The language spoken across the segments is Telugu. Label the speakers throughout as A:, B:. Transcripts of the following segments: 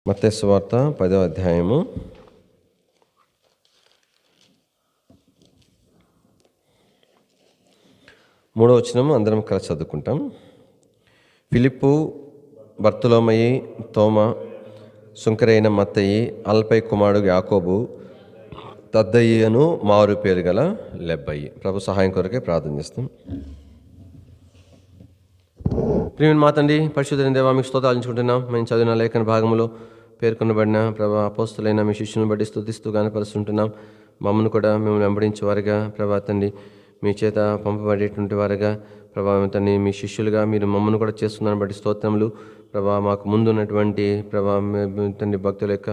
A: మత్తయి సువార్త 10వ అధ్యాయము 3వ వచనం అందరం కలిసి చదువుకుంటాం. ఫిలిప్పు, బర్తొలొమయి, తోమా, సుంకరైన మత్తయి, అల్ఫయి కుమారుడు యాకోబు, తద్దయి అను మారు పేరు గల లెబ్బయి. ప్రభు సహాయం కొరకే ప్రార్థన చేస్తాం. ప్రియమైన మా తండ్రి, పరిశుద్ధులైన దేవా, మీకు స్తోత్రాలించుకుంటున్నాం. మేము చదివిన లేఖన భాగంలో పేర్కొనబడిన ప్రభా అపోస్తులైన మీ శిష్యుని బట్టి స్తుతిస్తూ కనపరుస్తుంటున్నాం. మమ్మల్ని కూడా మిమ్మల్ని వెంబడించే వారుగా ప్రభా తండ్రి, మీ చేత పంపబడేటువంటి వారుగా ప్రభా తండ్రి, మీ శిష్యులుగా మీరు మమ్మల్ని కూడా చేస్తున్నారని బట్టి స్తోత్రములు. ప్రభా మాకు ముందున్నటువంటి ప్రభా తండ్రి భక్తుల యొక్క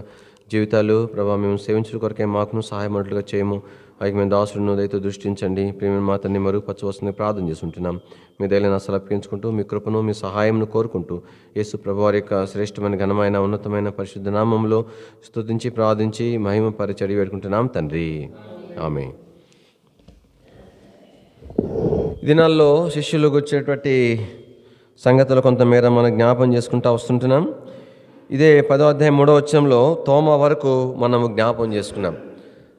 A: జీవితాలు ప్రభా మేము సేవించడం కొరకే మాకును సహాయపడినట్లుగా చేయము. అయితే మేము దాసులను దయతో దృష్టించండి. ప్రేమ మా తండ్రి మరుగుపరచవలసింది ప్రార్థన చేస్తుంటున్నాం. మీ దయలను అసలు అర్పించుకుంటూ మీ కృపను మీ సహాయంను కోరుకుంటూ యేసు ప్రభువారి యొక్క శ్రేష్టమైన ఘనమైన ఉన్నతమైన పరిశుద్ధ నామంలో స్తుతించి ప్రార్థించి మహిమ పరిచడి వేడుకుంటున్నాం తండ్రి, ఆమేన్. ఈ దినాల్లో శిష్యులు వచ్చేటువంటి సంగతులు కొంతమేర మనం జ్ఞాపం చేసుకుంటూ వస్తుంటున్నాం. ఇదే 10వ అధ్యాయం 3వ వచనంలో తోమా వరకు మనము జ్ఞాపం చేసుకున్నాం.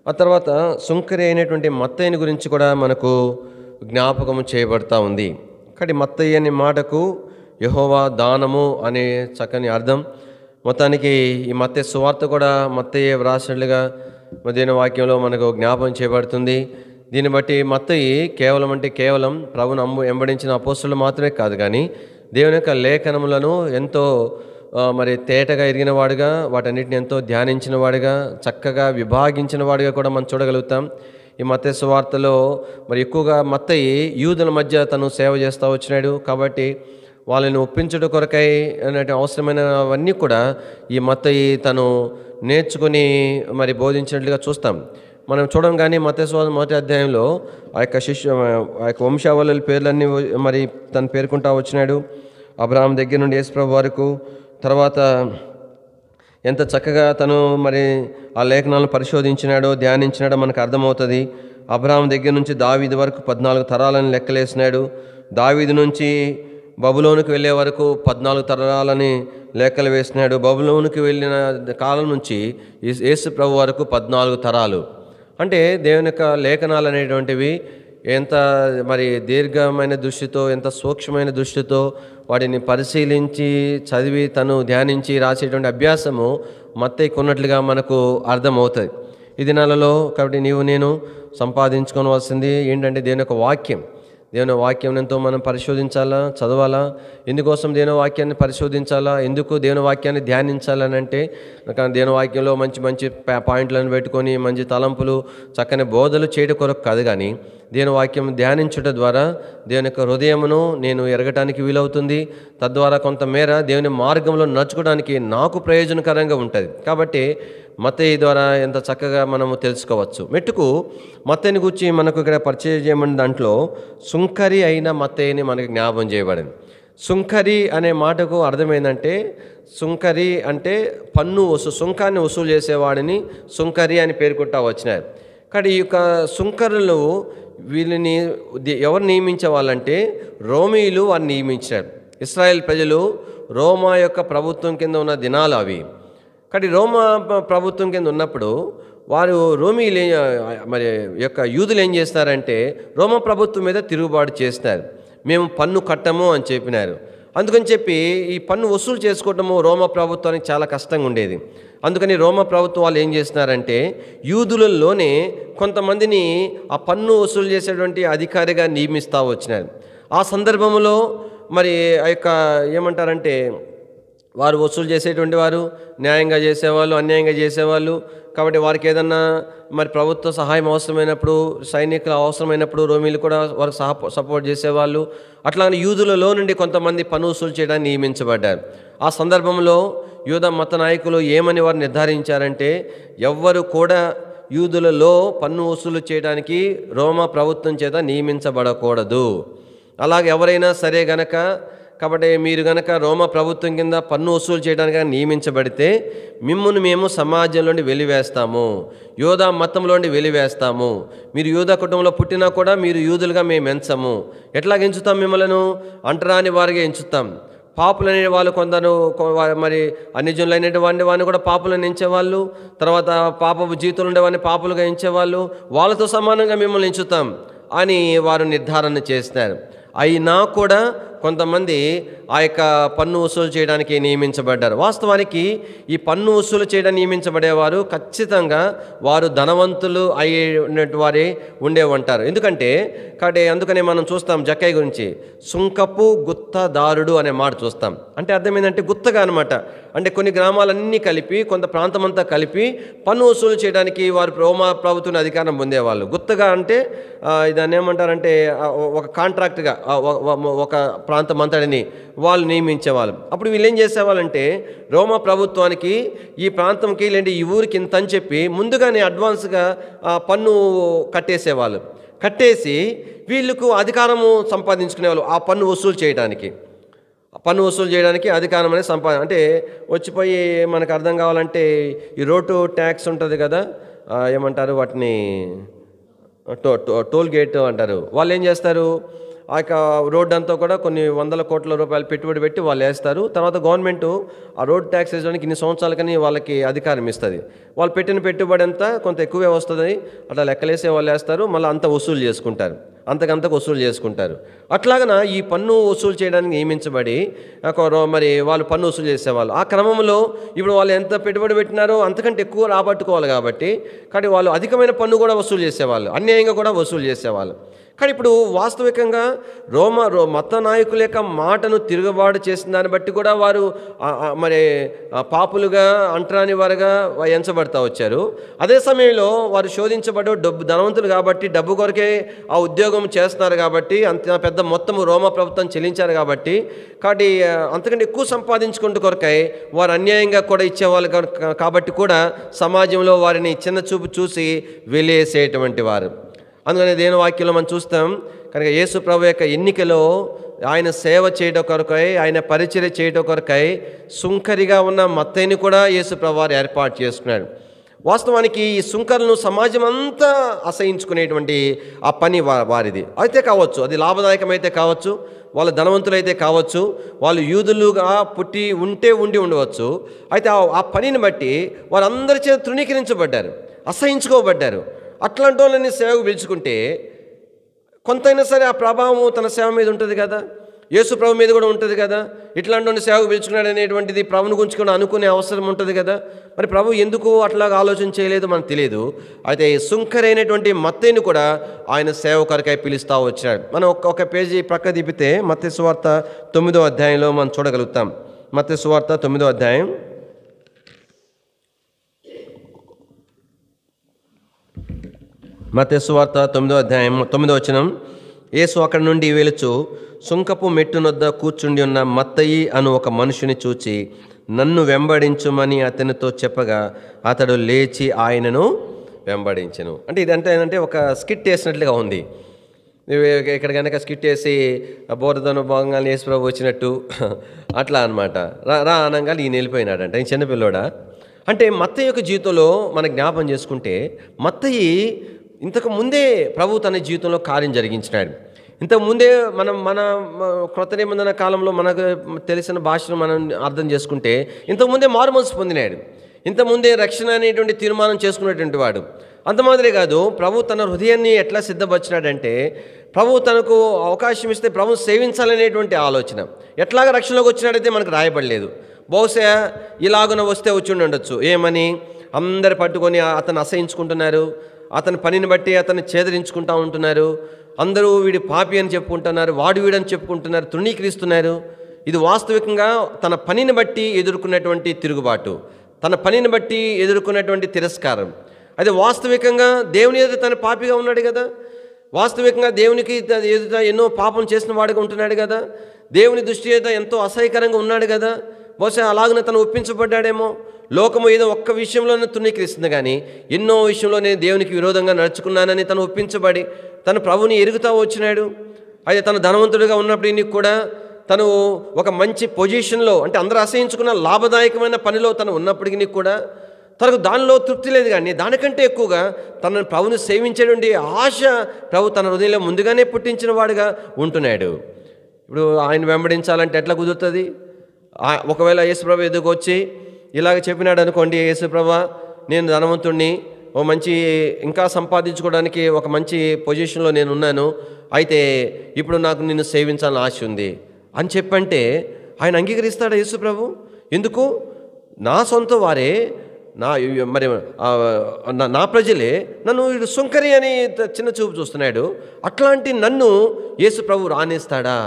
A: ఆ తర్వాత సుంకరి అయినటువంటి మత్తయిని గురించి కూడా మనకు జ్ఞాపకం చేయబడతా ఉంది. కానీ మత్తయి అనే మాటకు యెహోవా దానము అనే చక్కని అర్థం. మొత్తానికి ఈ మత్తయి సువార్త కూడా మత్తయి వ్రాసినట్లుగా మధ్యాహ్న వాక్యంలో మనకు జ్ఞాపకం చేయబడుతుంది. దీన్ని బట్టి మత్తయి కేవలం ప్రభువును వెంబడించిన అపోస్తలులు మాత్రమే కాదు, కానీ దేవుని యొక్క లేఖనములను ఎంతో మరి తేటగా ఎరిగిన వాడుగా, వాటన్నిటిని ఎంతో ధ్యానించిన వాడుగా, చక్కగా విభాగించిన వాడుగా కూడా మనం చూడగలుగుతాం. ఈ మత్తయి సువార్తలో మరి ఎక్కువగా మత్తయి యూదుల మధ్య తను సేవ చేస్తూ వచ్చినాడు. కాబట్టి వాళ్ళని ఒప్పించడం కొరకై అనే అవసరమైనవన్నీ కూడా ఈ మత్తయి తను నేర్చుకుని మరి బోధించినట్లుగా చూస్తాం. మనం చూడం. కానీ మత్తయి సువార్త 1వ అధ్యాయంలో ఆ యొక్క వంశావళుల పేర్లన్నీ మరి తను పేర్కొంటూ వచ్చినాడు. అబ్రహాం దగ్గర నుండి యేసు ప్రభు వరకు. తర్వాత ఎంత చక్కగా తను మరి ఆ లేఖనాలను పరిశోధించినాడో, ధ్యానించినాడో మనకు అర్థమవుతుంది. అబ్రహాం దగ్గర నుంచి దావీదు వరకు 14 తరాలను లెక్కలేసినాడు. దావీదు నుంచి బబులోనుకు వెళ్ళే వరకు 14 తరాలని లెక్కలు వేసినాడు. బబులోనుకు వెళ్ళిన కాలం నుంచి యేసు ప్రభు వరకు 14 తరాలు. అంటే దేవుని యొక్క లేఖనాలు అనేటువంటివి ఎంత మరి దీర్ఘమైన దృష్టితో, ఎంత సూక్ష్మమైన దృష్టితో వాటిని పరిశీలించి చదివి తను ధ్యానించి రాసేటువంటి అభ్యాసము మత్తయికి ఉన్నట్లుగా మనకు అర్థమవుతుంది ఈ దినాలలో. కాబట్టి నీవు నేను సంపాదించుకోవాల్సింది ఏంటంటే దేవుని యొక్క వాక్యం. దేవుని వాక్యం ఎంతో మనం పరిశోధించాలా, చదవాలా. ఎందుకోసం దేవుని వాక్యాన్ని పరిశోధించాలా, ఎందుకు దేవుని వాక్యాన్ని ధ్యానించాలని అంటే దేవుని వాక్యంలో మంచి మంచి పాయింట్లను పెట్టుకొని మంచి తలంపులు చక్కని బోధలు చేయడం కొరకు కాదు, కానీ దేవుని వాక్యం ధ్యానించుట ద్వారా దేవుని యొక్క హృదయమును నేను ఎరగటానికి వీలవుతుంది. తద్వారా కొంతమేర దేవుని మార్గంలో నడుచుకోవడానికి నాకు ప్రయోజనకరంగా ఉంటుంది. కాబట్టి మత్తయి ద్వారా ఎంత చక్కగా మనము తెలుసుకోవచ్చు. మెట్టుకు మత్తయిని గురించి మనకు ఇక్కడ పరిచయం చేయమని దాంట్లో సుంకరి అయిన మత్తయిని మనకు జ్ఞాపం చేయబడింది. సుంకరి అనే మాటకు అర్థమైందంటే, సుంకరి అంటే సుంకాన్ని వసూలు చేసేవాడిని సుంకరి అని పేర్కొంటా వచ్చినారు. కానీ ఈ యొక్క సుంకరులు వీళ్ళని ఎవరు నియమించే వాళ్ళంటే రోమీయులు వారిని నియమించారు. ఇశ్రాయేల్ ప్రజలు రోమా యొక్క ప్రభుత్వం కింద ఉన్న దినాలు అవి. కానీ రోమా ప్రభుత్వం కింద ఉన్నప్పుడు వారు రోమీయులు మరి యొక్క యూదులు ఏం చేస్తారంటే రోమా ప్రభుత్వం మీద తిరుగుబాటు చేస్తారు. మేము పన్ను కట్టము అని చెప్పినారు. అందుకని చెప్పి ఈ పన్ను వసూలు చేసుకోవటము రోమా ప్రభుత్వానికి చాలా కష్టంగా ఉండేది. అందుకని రోమా ప్రభుత్వం వాళ్ళు ఏం చేస్తున్నారంటే యూదులలోనే కొంతమందిని ఆ పన్ను వసూలు చేసేటువంటి అధికారిగా నియమిస్తూ వచ్చినారు. ఆ సందర్భంలో మరి ఆ యొక్క ఏమంటారంటే వారు వసూలు చేసేటువంటి వారు న్యాయంగా చేసేవాళ్ళు, అన్యాయంగా చేసేవాళ్ళు. కాబట్టి వారికి ఏదన్నా మరి ప్రభుత్వ సహాయం అవసరమైనప్పుడు, సైనికులు అవసరమైనప్పుడు రోమీలు కూడా వారికి సపోర్ట్ చేసేవాళ్ళు. అట్లానే యూదులలో నుండి కొంతమంది పన్ను వసూలు చేయడానికి నియమించబడ్డారు. ఆ సందర్భంలో యూద మత నాయకులు ఏమని వారు నిర్ధారించారంటే ఎవ్వరు కూడా యూదులలో పన్ను వసూలు చేయడానికి రోమా ప్రభుత్వం చేత నియమించబడకూడదు. అలాగే ఎవరైనా సరే గనక, కాబట్టి మీరు గనక రోమా ప్రభుత్వం కింద పన్ను వసూలు చేయడానికి నియమించబడితే మిమ్మును మేము సమాజంలోండి వెలివేస్తాము, యూదా మతంలోండి వెలివేస్తాము. మీరు యూదా కుటుంబంలో పుట్టినా కూడా మీరు యూదులుగా మేము ఎంచము. ఎట్లాగ ఎంచుతాం? మిమ్మల్ని అంటరాని వారిగా ఎంచుతాం. పాపులనే వాళ్ళు కొందరు మరి అన్యజనులైన వాడిని కూడా పాపులను ఎంచేవాళ్ళు, తర్వాత పాపపు జీవితంలో ఉండేవాడిని పాపులుగా ఎంచేవాళ్ళు. వాళ్ళతో సమానంగా మిమ్మల్ని ఎంచుతాం అని వారు నిర్ధారణ చేస్తారు. అయినా కూడా కొంతమంది ఆ యొక్క పన్ను వసూలు చేయడానికి నియమించబడ్డారు. వాస్తవానికి ఈ పన్ను వసూలు చేయడానికి నియమించబడేవారు ఖచ్చితంగా వారు ధనవంతులు అయినటువంటి వారే ఉండేవంటారు. కాబట్టి అందుకనే మనం చూస్తాం జక్కయ్య గురించి సుంకపు గుత్తదారుడు అనే మాట చూస్తాం. అంటే అర్థం ఏంటంటే గుత్తగా అనమాట. అంటే కొన్ని గ్రామాలన్నీ కలిపి, కొంత ప్రాంతమంతా కలిపి పన్ను వసూలు చేయడానికి వారు రోమా ప్రభుత్వం అధికారం పొందేవాళ్ళు. గుత్తగా అంటే దాన్ని ఏమంటారంటే ఒక కాంట్రాక్ట్గా ఒక ప్రాంతం అంతటిని వాళ్ళు నియమించేవాళ్ళు. అప్పుడు వీళ్ళు ఏం చేసేవాళ్ళంటే రోమా ప్రభుత్వానికి ఈ ప్రాంతంకి లేదంటే ఈ ఊరికి ఇంత అని చెప్పి ముందుగానే అడ్వాన్స్గా పన్ను కట్టేసేవాళ్ళు. కట్టేసి వీళ్ళకు అధికారము సంపాదించుకునేవాళ్ళు ఆ పన్ను వసూలు చేయడానికి. అధికారం అనేది అంటే వచ్చిపోయి మనకు అర్థం కావాలంటే ఈ రోడ్డు ట్యాక్స్ ఉంటుంది కదా, ఏమంటారు వాటిని, టోల్ గేట్ అంటారు. వాళ్ళు ఏం చేస్తారు, ఆ యొక్క రోడ్డు అంతా కూడా కొన్ని వందల కోట్ల రూపాయలు పెట్టుబడి పెట్టి వాళ్ళు వేస్తారు. తర్వాత గవర్నమెంట్ ఆ రోడ్ ట్యాక్స్ వేయడానికి ఇన్ని సంవత్సరాలకని వాళ్ళకి అధికారం ఇస్తుంది. వాళ్ళు పెట్టిన పెట్టుబడి అంతా కొంత ఎక్కువే వస్తుంది, అట్లా లెక్కలేసే వాళ్ళు వేస్తారు, మళ్ళీ అంతా వసూలు చేసుకుంటారు, అంతకంతకు వసూలు చేసుకుంటారు. అట్లాగన ఈ పన్ను వసూలు చేయడానికి నియమించబడి మరి వాళ్ళు పన్ను వసూలు చేసేవాళ్ళు. ఆ క్రమంలో ఇప్పుడు వాళ్ళు ఎంత పెట్టుబడి పెట్టినారో అంతకంటే ఎక్కువ రాబట్టుకోవాలి కాబట్టి వాళ్ళు అధికమైన పన్ను కూడా వసూలు చేసేవాళ్ళు, అన్యాయంగా కూడా వసూలు చేసేవాళ్ళు. కానీ ఇప్పుడు వాస్తవికంగా మత నాయకుల యొక్క మాటను తిరుగుబాటు చేసిన దాన్ని బట్టి కూడా వారు మరి పాపులుగా అంటరాని వారుగా ఎంచబడతా వచ్చారు. అదే సమయంలో వారు శోధించబడి ధనవంతులు కాబట్టి డబ్బు కొరకే ఆ ఉద్యోగం చేస్తున్నారు కాబట్టి అంత పెద్ద మొత్తము రోమా ప్రభుత్వం చెల్లించారు కాబట్టి అంతకంటే ఎక్కువ సంపాదించుకుంటూ కొరకై వారు అన్యాయంగా కూడా ఇచ్చేవాళ్ళు కాబట్టి కూడా సమాజంలో వారిని చిన్న చూపు చూసి వెలివేసేటువంటి వారు. అందుకని దేవుని వాక్యంలో మనం చూస్తాం. కనుక యేసు ప్రభు యొక్క ఎన్నికలో ఆయన సేవ చేయడం కొరకై, ఆయన పరిచర్య చేయడం కొరకై సుంకరిగా ఉన్న మత్తయిని కూడా యేసు ప్రభు వారు ఏర్పాటు చేసుకున్నాడు. వాస్తవానికి ఈ సుంకరులను సమాజం అంతా అసహించుకునేటువంటి ఆ పని వారిది అయితే కావచ్చు, అది లాభదాయకమైతే కావచ్చు, వాళ్ళ ధనవంతులైతే కావచ్చు, వాళ్ళు యూదులుగా పుట్టి ఉండవచ్చు. అయితే ఆ పనిని బట్టి వారందరి చేత తృణీకరించబడ్డారు, అసహించుకోబడ్డారు. అట్లాంటి వాళ్ళని సేవకు పిలుచుకుంటే కొంతైనా సరే ఆ ప్రభావం తన సేవ మీద ఉంటుంది కదా, యేసు ప్రభు మీద కూడా ఉంటుంది కదా. ఇట్లాంటి వాడిని సేవకు పిలుచుకున్నాడు అనేటువంటిది ప్రభుని గురించి కూడా అనుకునే అవసరం ఉంటుంది కదా. మరి ప్రభు ఎందుకు అట్లాగా ఆలోచన చేయలేదు మనకు తెలియదు. అయితే సుంకరైనటువంటి మత్తయిని కూడా ఆయన సేవ కొరకై పిలుస్తూ వచ్చాడు. మనం ఒక పేజీ ప్రక్క తిప్పితే మత్తయి సువార్త 9వ అధ్యాయంలో మనం చూడగలుగుతాం. మత్తయి సువార్త 9వ అధ్యాయం మత్తయి సువార్త 9వ అధ్యాయం 9వ వచనం. యేసు అక్కడి నుండి వెలుచు సుంకపు మెట్టునొద్ద కూర్చుండి ఉన్న మత్తయి అను ఒక మనుషుని చూచి నన్ను వెంబడించుమని అతనితో చెప్పగా అతడు లేచి ఆయనను వెంబడించెను. అంటే ఇదంటే ఏంటంటే ఒక స్కిట్ వేసినట్లుగా ఉంది. ఇక్కడ కనుక స్కిట్ వేసి బోరదను భాగంగా యేసు ప్రభు వచ్చినట్టు అట్లా అనమాట. రా అనగానే ఈయన వెళ్ళిపోయినాడంట, ఈయన చిన్నపిల్లోడా. అంటే మత్తయి యొక్క జీవితంలో మనం జ్ఞాపం చేసుకుంటే మత్తయి ఇంతకు ముందే ప్రభు తన జీవితంలో కార్యం జరిగించినాడు. ఇంతకుముందే మన క్రొత్త నిబంధన కాలంలో మనకు తెలిసిన భాషను మనం అర్థం చేసుకుంటే ఇంతకుముందే మారుమనసు పొందినాడు, ఇంతకుముందే రక్షణ అనేటువంటి తీర్మానం చేసుకునేటువంటి వాడు. అంత మాదిరే కాదు, ప్రభు తన హృదయాన్ని ఎట్లా సిద్ధపరిచినాడంటే ప్రభు తనకు అవకాశం ఇస్తే ప్రభు సేవించాలనేటువంటి ఆలోచన. ఎట్లాగా రక్షణలోకి వచ్చినాడైతే మనకు రాయబడలేదు. బహుశా ఇలాగున వస్తే వచ్చి ఉండొచ్చు. ఏమని అందరు పట్టుకొని అతను అసహించుకుంటున్నారు, అతని పనిని బట్టి అతన్ని ఛేదరించుకుంటూ ఉంటున్నారు, అందరూ వీడి పాపి అని చెప్పుకుంటున్నారు, వాడు వీడని చెప్పుకుంటున్నారు, తృణీకరిస్తున్నారు. ఇది వాస్తవికంగా తన పనిని బట్టి ఎదుర్కొన్నటువంటి తిరుగుబాటు, తన పనిని బట్టి ఎదుర్కొన్నటువంటి తిరస్కారం. అది వాస్తవికంగా దేవుని ఎదుట తన పాపిగా ఉన్నాడు కదా, వాస్తవికంగా దేవునికి ఎదుట ఎన్నో పాపం చేసిన వాడిగా ఉంటున్నాడు కదా, దేవుని దృష్టి ఎదుట ఎంతో అసహ్యకరంగా ఉన్నాడు కదా. బహుశా అలాగనే తను ఒప్పించబడ్డాడేమో. లోకము ఏదో ఒక్క విషయంలోనే తృణీకరిస్తుంది, కానీ ఎన్నో విషయంలో నేను దేవునికి విరోధంగా నడుచుకున్నానని తను ఒప్పించబడి తను ప్రభుని ఎరుగుతూ వచ్చినాడు. అయితే తను ధనవంతుడిగా ఉన్నప్పటికీ కూడా తను ఒక మంచి పొజిషన్లో, అంటే అందరూ అసహించుకున్న లాభదాయకమైన పనిలో తను ఉన్నప్పటికీ కూడా తనకు దానిలో తృప్తి లేదు, కానీ దానికంటే ఎక్కువగా తనను ప్రభుని సేవించేటువంటి ఆశ ప్రభు తన హృదయంలో ముందుగానే పుట్టించిన వాడుగా ఉంటున్నాడు. ఇప్పుడు ఆయన వెంబడించాలంటే ఎట్లా కుదురుతుంది? ఒకవేళ యేసుప్రభు ఎదుగు వచ్చి ఇలాగ చెప్పినాడు అనుకోండి, యేసుప్రభు నేను ధనవంతుణ్ణి, ఓ మంచి ఇంకా సంపాదించుకోవడానికి ఒక మంచి పొజిషన్లో నేను ఉన్నాను, అయితే ఇప్పుడు నాకు నిన్ను సేవించాలని ఆశ ఉంది అని చెప్పంటే ఆయన అంగీకరిస్తాడా యేసుప్రభు? ఎందుకు? నా సొంత వారే, నా మరి నా ప్రజలే నన్ను వీడు సుంకరి అని చిన్న చూపు చూస్తున్నాడు, అట్లాంటి నన్ను యేసు ప్రభు రాణిస్తాడా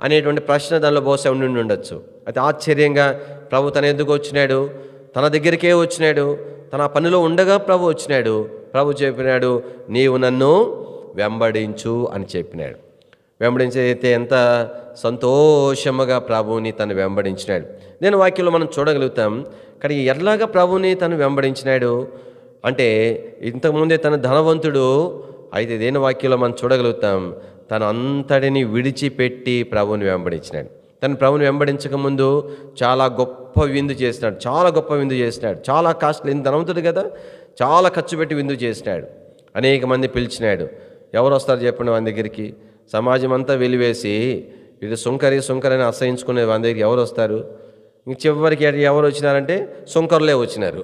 A: అనేటువంటి ప్రశ్న దానిలో బహుశా ఉండి ఉండొచ్చు. అయితే ఆశ్చర్యంగా ప్రభు తన ఎందుకు వచ్చినాడు, తన దగ్గరికే వచ్చినాడు, తన పనిలో ఉండగా ప్రభు వచ్చినాడు. ప్రభు చెప్పినాడు, నీవు నన్ను వెంబడించు అని చెప్పినాడు. వెంబడించైతే ఎంత సంతోషముగా ప్రభువుని తను వెంబడించినాడు. నేను వాక్యంలో మనం చూడగలుగుతాం. కానీ ఎట్లాగా ప్రభువుని తను వెంబడించినాడు అంటే, ఇంతకుముందే తన ధనవంతుడు, అయితే దేని వాక్యంలో మనం చూడగలుగుతాం, తను అంతటిని విడిచిపెట్టి ప్రభువుని వెంబడించినాడు. తను ప్రభువుని వెంబడించకముందు చాలా గొప్ప విందు చేసినాడు, చాలా గొప్ప విందు చేసినాడు, చాలా కాస్ట్లీ, ధనవంతుడు కదా, చాలా ఖర్చు పెట్టి విందు చేసినాడు. అనేక మంది పిలిచినాడు. ఎవరు వస్తారు చెప్పండి వాని దగ్గరికి? సమాజం అంతా వెలివేసి ఇది సుంకరి సుంకరని అసహించుకునే వాని దగ్గరికి ఎవరు వస్తారు? ఇంక చివరికి ఎవరు వచ్చినారంటే సుంకరులే వచ్చినారు.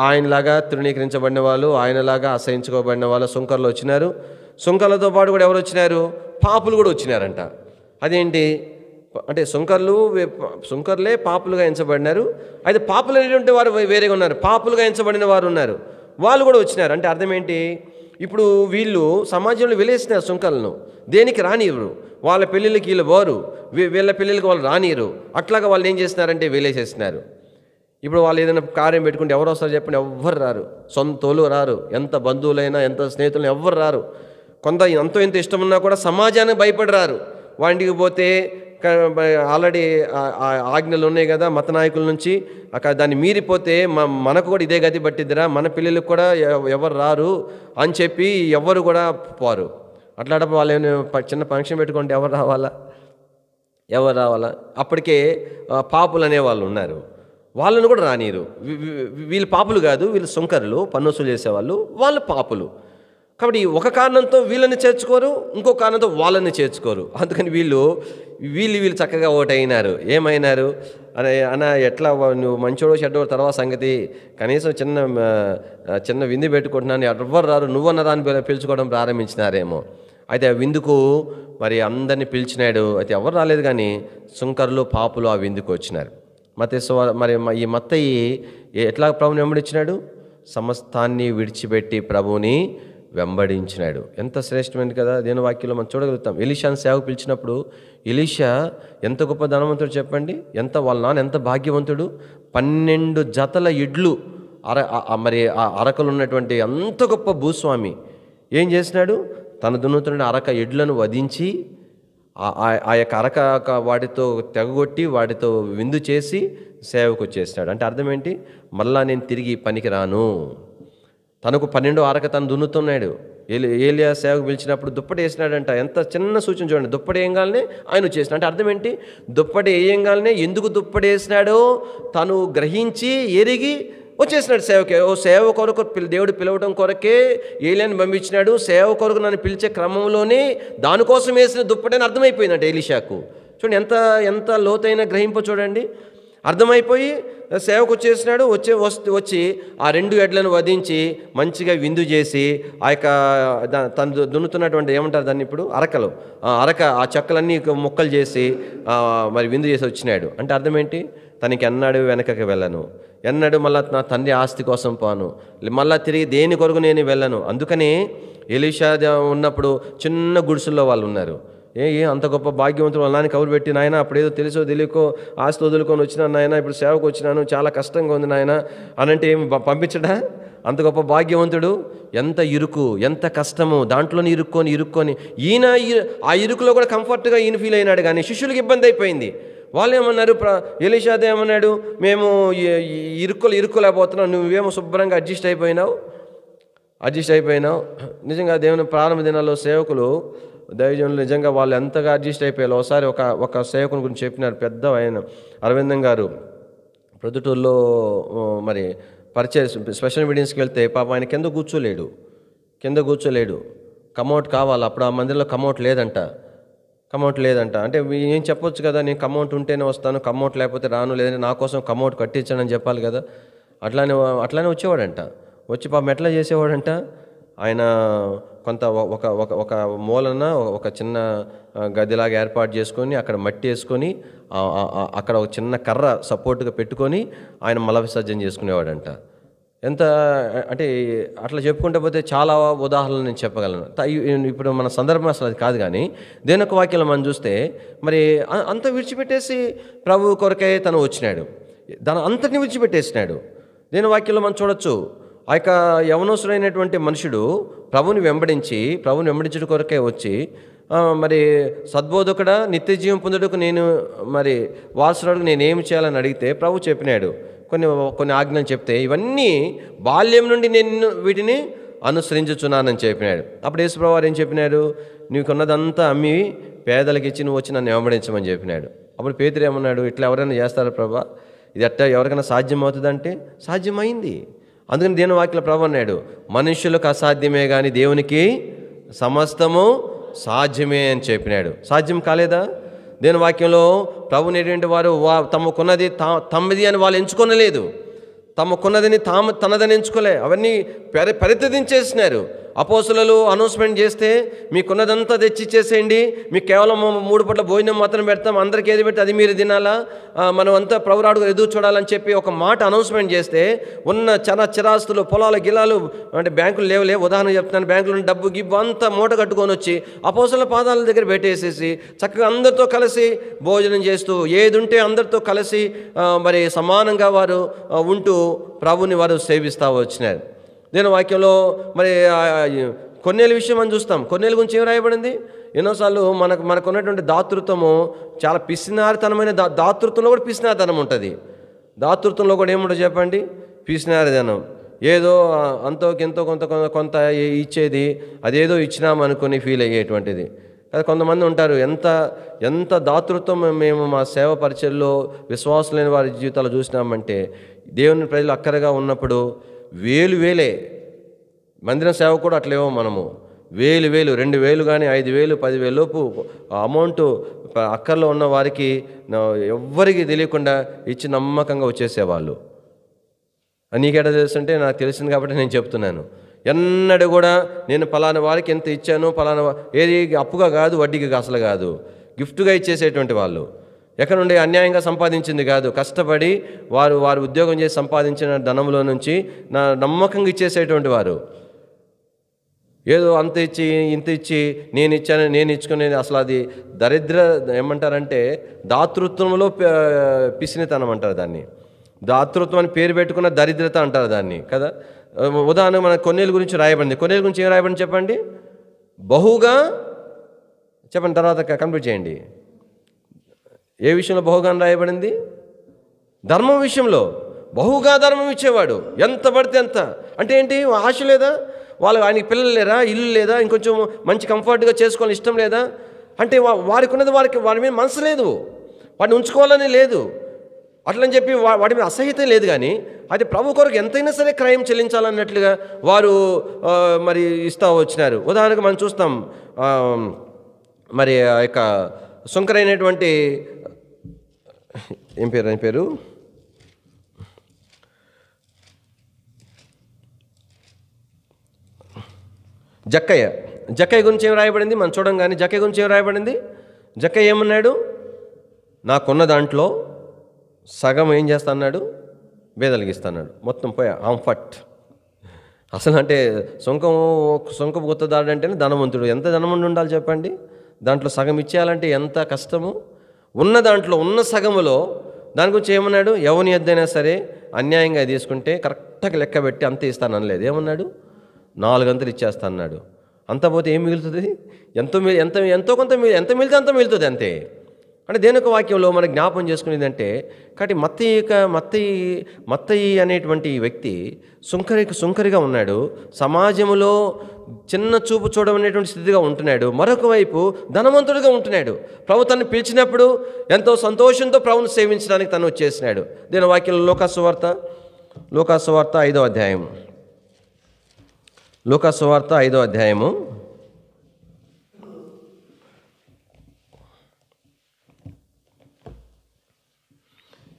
A: ఆయనలాగా తృణీకరించబడిన వాళ్ళు, ఆయనలాగా అసహించుకోబడిన వాళ్ళు సుంకర్లు వచ్చినారు. సుంకర్లతో పాటు కూడా ఎవరు వచ్చినారు? పాపులు కూడా వచ్చినారంట. అదేంటి అంటే సుంకర్లే పాపులుగా ఎంచబడినారు. అయితే పాపులు అనేటువంటి వారు వేరేగా ఉన్నారు, పాపులుగా ఎంచబడిన వారు ఉన్నారు, వాళ్ళు కూడా వచ్చినారు. అంటే అర్థం ఏంటి? ఇప్పుడు వీళ్ళు సమాజంలో వెలేసినారు సుంకర్లను, దేనికి రానివ్వరు, వాళ్ళ పెళ్ళిళ్ళకి వీళ్ళు పోరు, వీళ్ళ పెళ్ళిళ్ళకి వాళ్ళు రానియరు. అట్లాగా వాళ్ళు ఏం చేస్తున్నారంటే వెలేసేస్తున్నారు. ఇప్పుడు వాళ్ళు ఏదైనా కార్యం పెట్టుకుంటే ఎవరు వస్తారు చెప్పండి? ఎవ్వరు రారు, సొంతోళ్ళు రారు, ఎంత బంధువులైనా ఎంత స్నేహితులైనా ఎవ్వరు రారు. కొంత ఎంతో ఎంత ఇష్టం ఉన్నా కూడా సమాజానికి భయపడి రారు. వాటికి పోతే ఆల్రెడీ ఆజ్ఞలు ఉన్నాయి కదా మత నాయకుల నుంచి, అక్కడ దాన్ని మీరిపోతే మనకు కూడా ఇదే గతి పట్టిద్దిరా, మన పిల్లలకు కూడా ఎవరు రారు అని చెప్పి ఎవరు కూడా పోరు. అట్లాంటప్పుడు వాళ్ళు చిన్న ఫంక్షన్ పెట్టుకుంటే ఎవరు రావాలా? అప్పటికే పాపులు అనేవాళ్ళు ఉన్నారు, వాళ్ళను కూడా రానిరు. వీళ్ళు పాపులు కాదు, వీళ్ళు సుంకరులు, పన్ను వసూలు చేసేవాళ్ళు, వాళ్ళు పాపులు. కాబట్టి ఒక కారణంతో వీళ్ళని చేర్చుకోరు, ఇంకో కారణంతో వాళ్ళని చేర్చుకోరు. అందుకని వీళ్ళు చక్కగా ఓటైనారు. ఏమైనారు అన్న, ఎట్లా నువ్వు మంచోడు చెడ్డోడు తర్వాత సంగతి, కనీసం చిన్న విందు పెట్టుకుంటున్నాను, ఎవరు రారు, నువ్వన్నరా అని పిలుచుకోవడం ప్రారంభించినారేమో. అయితే ఆ విందుకు మరి అందరినీ పిలిచినాడు. అయితే ఎవరు రాలేదు, కానీ సుంకరులు పాపులు ఆ విందుకు వచ్చినారు. మరి ఈ మత్తయి ఎట్లా ప్రభుని వెంబడించినాడు? సమస్తాన్ని విడిచిపెట్టి ప్రభుని వెంబడించినాడు. ఎంత శ్రేష్టమైనది కదా. దేని వాక్యంలో మనం చూడగలుగుతాం. ఎలీషాను సేవకు పిలిచినప్పుడు ఎలీషా ఎంత గొప్ప ధనవంతుడు చెప్పండి, వాళ్ళ నాన్న ఎంత భాగ్యవంతుడు. 12 జతల ఎడ్లు మరి ఆ అరకలు ఉన్నటువంటి అంత గొప్ప భూస్వామి ఏం చేసినాడు? తన దున్నుతున్న అరక ఎడ్లను వధించి ఆ యొక్క అరక వాటితో తెగగొట్టి వాటితో విందు చేసి సేవకు వచ్చేసినాడు. అంటే అర్థం ఏంటి? మళ్ళా నేను తిరిగి పనికి రాను. తనకు 12 అరక తను దున్నుతున్నాడు. ఏలియా సేవకు పిలిచినప్పుడు దుప్పటి వేసినాడంట. ఎంత చిన్న సూచన చూడండి. దుప్పటి వేయంగానే ఆయన వచ్చేసిన. అంటే అర్థం ఏంటి? దుప్పటి వేయంగానే ఎందుకు దుప్పటి వేసినాడో తను గ్రహించి ఎరిగి వచ్చేసినాడు సేవకి. సేవ కొరకు దేవుడు పిలవడం కొరకే ఏలియాని పంపించినాడు. సేవ కొరకు నన్ను పిలిచే క్రమంలోనే దానికోసం వేసిన దుప్పటి అని అర్థమైపోయిందంట ఎలీషాకు. చూడండి ఎంత లోతైన గ్రహింపు చూడండి. అర్థమైపోయి సేవకు వచ్చేసినాడు. వచ్చి ఆ 2 ఎడ్లను వధించి మంచిగా విందు చేసి ఆ యొక్క తను దున్నుతున్నటువంటి ఏమంటారు దాన్ని ఇప్పుడు అరకలు, ఆ చెక్కలన్నీ ముక్కలు చేసి మరి విందు చేసి వచ్చినాడు. అంటే అర్థం ఏంటి? తనకి ఎన్నాడు వెనకకి వెళ్ళను, ఎన్నడూ మళ్ళా నా తండ్రి ఆస్తి కోసం పోను, మళ్ళా తిరిగి దేని కొరకు నేను వెళ్ళను. అందుకని ఎలీషా ఉన్నప్పుడు చిన్న గుడిసెల్లో వాళ్ళు ఉన్నారు. అంత గొప్ప భాగ్యవంతుడు వాళ్ళ నాన్న కబురు పెట్టి, నాయన అప్పుడేదో తెలుసో తెలియకో ఆస్తి వదులుకొని వచ్చినాను నాయన, ఇప్పుడు సేవకు వచ్చినాను, చాలా కష్టంగా ఉంది నాయన అని అంటే ఏమి పంపించడా? అంత గొప్ప భాగ్యవంతుడు. ఎంత ఇరుకు, ఎంత కష్టము, దాంట్లోనే ఇరుక్కొని ఈయన ఆ ఇరుకులో కూడా కంఫర్ట్గా ఈయన ఫీల్ అయినాడు. కానీ శిష్యులకు ఇబ్బంది అయిపోయింది. వాళ్ళు ఏమన్నారు? ఎలీషాతో ఏమన్నాడు? మేము ఇరుక్కోలేకపోతున్నాం, నువ్వేమో శుభ్రంగా అడ్జస్ట్ అయిపోయినావు. నిజంగా దేవుని ప్రారంభ దినాల్లో సేవకులు దైవజనులు నిజంగా వాళ్ళు ఎంతగా అడ్జస్ట్ అయిపోయారు. ఒకసారి ఒక సేవకుని గురించి చెప్పినారు. పెద్ద ఆయన అరవిందం గారు ప్రొద్దుటూరులో మరి స్పెషల్ మీటింగ్స్కి వెళ్తే పాపం ఆయన కింద కూర్చోలేడు. కమౌట్ కావాలి. అప్పుడు ఆ మందిరంలో కమౌట్ లేదంట. కమౌట్ లేదంట. అంటే ఏం చెప్పొచ్చు కదా, నేను కమౌట్ ఉంటేనే వస్తాను, కమౌట్ లేకపోతే రాను, లేదంటే నా కోసం కమౌట్ కట్టించండి అని చెప్పాలి కదా. అట్లానే అట్లానే వచ్చేవాడంట. వచ్చి పాపం ఎట్లా చేసేవాడంట, ఆయన కొంత ఒక ఒక ఒక మూలన ఒక చిన్న గదిలాగా ఏర్పాటు చేసుకొని అక్కడ మట్టి వేసుకొని అక్కడ ఒక చిన్న కర్ర సపోర్ట్గా పెట్టుకొని ఆయన మల విసర్జన చేసుకునేవాడంట. ఎంత అంటే అట్లా చెప్పుకుంటే పోతే చాలా ఉదాహరణలు నేను చెప్పగలను. ఇప్పుడు మన సందర్భం అసలు అది కాదు, కానీ దేని యొక్క వాక్యంలో మనం చూస్తే మరి అంత విడిచిపెట్టేసి ప్రభు కొరకే తను వచ్చినాడు, దాని అంతటిని విడిచిపెట్టేసినాడు. దేని వాక్యంలో మనం చూడొచ్చు, ఆ యొక్క యవనస్తుడైనటువంటి మనుషుడు ప్రభుని వెంబడించడం కొరకే వచ్చి మరి సద్బోధకుడా నిత్య జీవం పొందుటకు నేను మరి వారసురాలకు నేనేమి చేయాలని అడిగితే ప్రభు చెప్పినాడు, కొన్ని ఆజ్ఞలు చెప్తే ఇవన్నీ బాల్యం నుండి నేను వీటిని అనుసరించుచున్నానని చెప్పినాడు. అప్పుడు యేసుప్రభువు వారు ఏం చెప్పినాడు, నీకున్నదంతా అమ్మి పేదలకు ఇచ్చి నువ్వు వచ్చి నన్ను వెంబడించమని చెప్పినాడు. అప్పుడు పేతురు ఏమన్నాడు, ఇట్లా ఎవరైనా చేస్తారా ప్రభా, ఇది అట్లా ఎవరికైనా సాధ్యం అవుతుందంటే సాధ్యమైంది. అందుకని దేవుని వాక్యంలో ప్రభు అన్నాడు, మనుష్యులకు అసాధ్యమే కానీ దేవునికి సమస్తము సాధ్యమే అని చెప్పినాడు. సాధ్యం కాలేదా? దేవుని వాక్యంలో ప్రభునేటువంటి వారు తమకున్నది తమది అని వాళ్ళు ఎంచుకొనలేదు, తమకున్నదని తనదని ఎంచుకోలే, అవన్నీ పరిత్యజించేసినారు. అపోస్తులు అనౌన్స్మెంట్ చేస్తే మీకున్నదంతా తెచ్చిచ్చేసేయండి, మీకు కేవలం 3 పూట్ల భోజనం మాత్రం పెడతాం, అందరికీ ఏది పెడితే అది మీరు తినాలా, మనం అంతా ప్రభురాడు ఎదురు చూడాలని చెప్పి ఒక మాట అనౌన్స్మెంట్ చేస్తే ఉన్న చిరాస్తులు పొలాలు గిలాలు అంటే బ్యాంకులు లేవులే, ఉదాహరణ చెప్తున్నాను, బ్యాంకులో డబ్బు గిబ్బు అంతా మూట కట్టుకొని వచ్చి అపోస్తుల పాదాల దగ్గర పెట్టేసేసి చక్కగా అందరితో కలిసి భోజనం చేస్తూ ఏది ఉంటే అందరితో కలిసి మరి సమానంగా వారు ఉంటూ ప్రభుని వారు సేవిస్తూ వచ్చినారు. దేని వాక్యంలో మరి కొన్నేళ్ళ విషయం మనం చూస్తాం. కొన్నేళ్ళ గురించి ఏం రాయబడింది, ఎన్నోసార్లు మనకు ఉన్నటువంటి దాతృత్వము చాలా పిసినారితనమైన దాతృత్వంలో కూడా పిసినారితనం ఉంటుంది. దాతృత్వంలో కూడా ఏముంటుంది చెప్పండి, పిసినారితనం. ఏదో ఎంతో కొంత ఇచ్చేది, అదేదో ఇచ్చినామనుకుని ఫీల్ అయ్యేటువంటిది. కొంతమంది ఉంటారు, ఎంత దాతృత్వం మేము మా సేవ పరిచయంలో విశ్వాసులైన వారి జీవితాలు చూసినామంటే, దేవుని ప్రజలు అక్కరగా ఉన్నప్పుడు వేలే మందిరం సేవ కూడా అట్లేవో మనము వేలు 2,000 కానీ 5,000 10,000 లోపు అమౌంట్ అక్కర్లో ఉన్న వారికి ఎవ్వరికి తెలియకుండా ఇచ్చి నమ్మకంగా వచ్చేసేవాళ్ళు. నీకెట తెలుస్తుంటే నాకు తెలిసింది కాబట్టి నేను చెప్తున్నాను. ఎన్నడూ కూడా నేను పలానా వారికి ఎంత ఇచ్చాను, పలానా ఏది అప్పుగా కాదు, వడ్డీకి అసలు కాదు, గిఫ్ట్గా ఇచ్చేసేటువంటి వాళ్ళు. ఎక్కడ నుండి అన్యాయంగా సంపాదించింది కాదు, కష్టపడి వారు ఉద్యోగం చేసి సంపాదించిన ధనంలో నుంచి నమ్మకంగా ఇచ్చేసేటువంటి వారు. ఏదో అంత ఇచ్చి ఇంత ఇచ్చి నేను ఇచ్చాను నేను ఇచ్చుకునేది అసలు అది దరిద్ర ఏమంటారంటే దాతృత్వంలో పిసినితనం అంటారు దాన్ని. దాతృత్వం అని పేరు పెట్టుకున్న దరిద్రత అంటారు దాన్ని కదా. ఉదాహరణకు మన కొన్నేళ్ళ గురించి రాయబడింది. కొన్నేళ్ళ గురించి ఏం రాయబడింది చెప్పండి, బహుగా చెప్పండి, తర్వాత కంప్లీట్ చేయండి. ఏ విషయంలో బహుగా రాయబడింది? ధర్మం విషయంలో. బహుగా ధర్మం ఇచ్చేవాడు, ఎంత పడితే ఎంత. అంటే ఏంటి, ఆశ లేదా ఆయనకి పిల్లలు లేరా, ఇల్లు లేదా, ఇంకొంచెం మంచి కంఫర్ట్గా చేసుకోవాలని ఇష్టం లేదా అంటే వారికి ఉన్నది వారి మీద మనసు లేదు, వాటిని ఉంచుకోవాలని లేదు, అట్లని చెప్పి వాటి మీద అసహ్యత లేదు. కానీ అది ప్రభు కొరకు ఎంతైనా సరే క్రయం చెల్లించాలన్నట్లుగా వారు మరి ఇస్తూ వచ్చినారు. ఉదాహరణకు మనం చూస్తాం, మరి ఆ యొక్క సుంకరైనటువంటి ఏం పేరు జక్కయ్య గురించి ఏం రాయబడింది మనం చూడం. కానీ జక్కయ్య గురించి ఏం రాయబడింది, జక్కయ్య ఏమన్నాడు, నాకున్న దాంట్లో సగం ఏం చేస్తా అన్నాడు, బేదలకి ఇస్తాడు, మొత్తం పోయా అంఫట్. అసలు అంటే సొంకపు గుత్తదాడు అంటేనే ధనవంతుడు. ఎంత ధనవంతుడు ఉండాలి చెప్పండి, దాంట్లో సగం ఇచ్చేయాలంటే ఎంత కష్టము. ఉన్న దాంట్లో ఉన్న సగములో దాని గురించి ఏమన్నాడు, ఎవని ఎద్దైనా సరే అన్యాయంగా తీసుకుంటే కరెక్ట్గా లెక్క పెట్టి అంతే ఇస్తాను అనలేదు. ఏమన్నాడు, 4 అంతలు ఇచ్చేస్తా అన్నాడు. అంత పోతే ఏం మిగులుతుంది, ఎంతో కొంత ఎంత మిగిలితే అంత మిగులుతుంది అంతే. అంటే దేని యొక్క వాక్యంలో మనకు జ్ఞాపం చేసుకునేది అంటే, కాబట్టి మత్తయి అనేటువంటి వ్యక్తి సుంకరిగా ఉన్నాడు, సమాజంలో చిన్న చూపు చూడమనేటువంటి స్థితిగా ఉంటున్నాడు. మరొక వైపు ధనవంతుడిగా ఉంటున్నాడు. ప్రభు తను పిలిచినప్పుడు ఎంతో సంతోషంతో ప్రభుని సేవించడానికి తను వచ్చేసినాడు. దీని వాక్యంలో లూకాసు వార్త 5వ అధ్యాయం, లూకాసు వార్త 5వ అధ్యాయము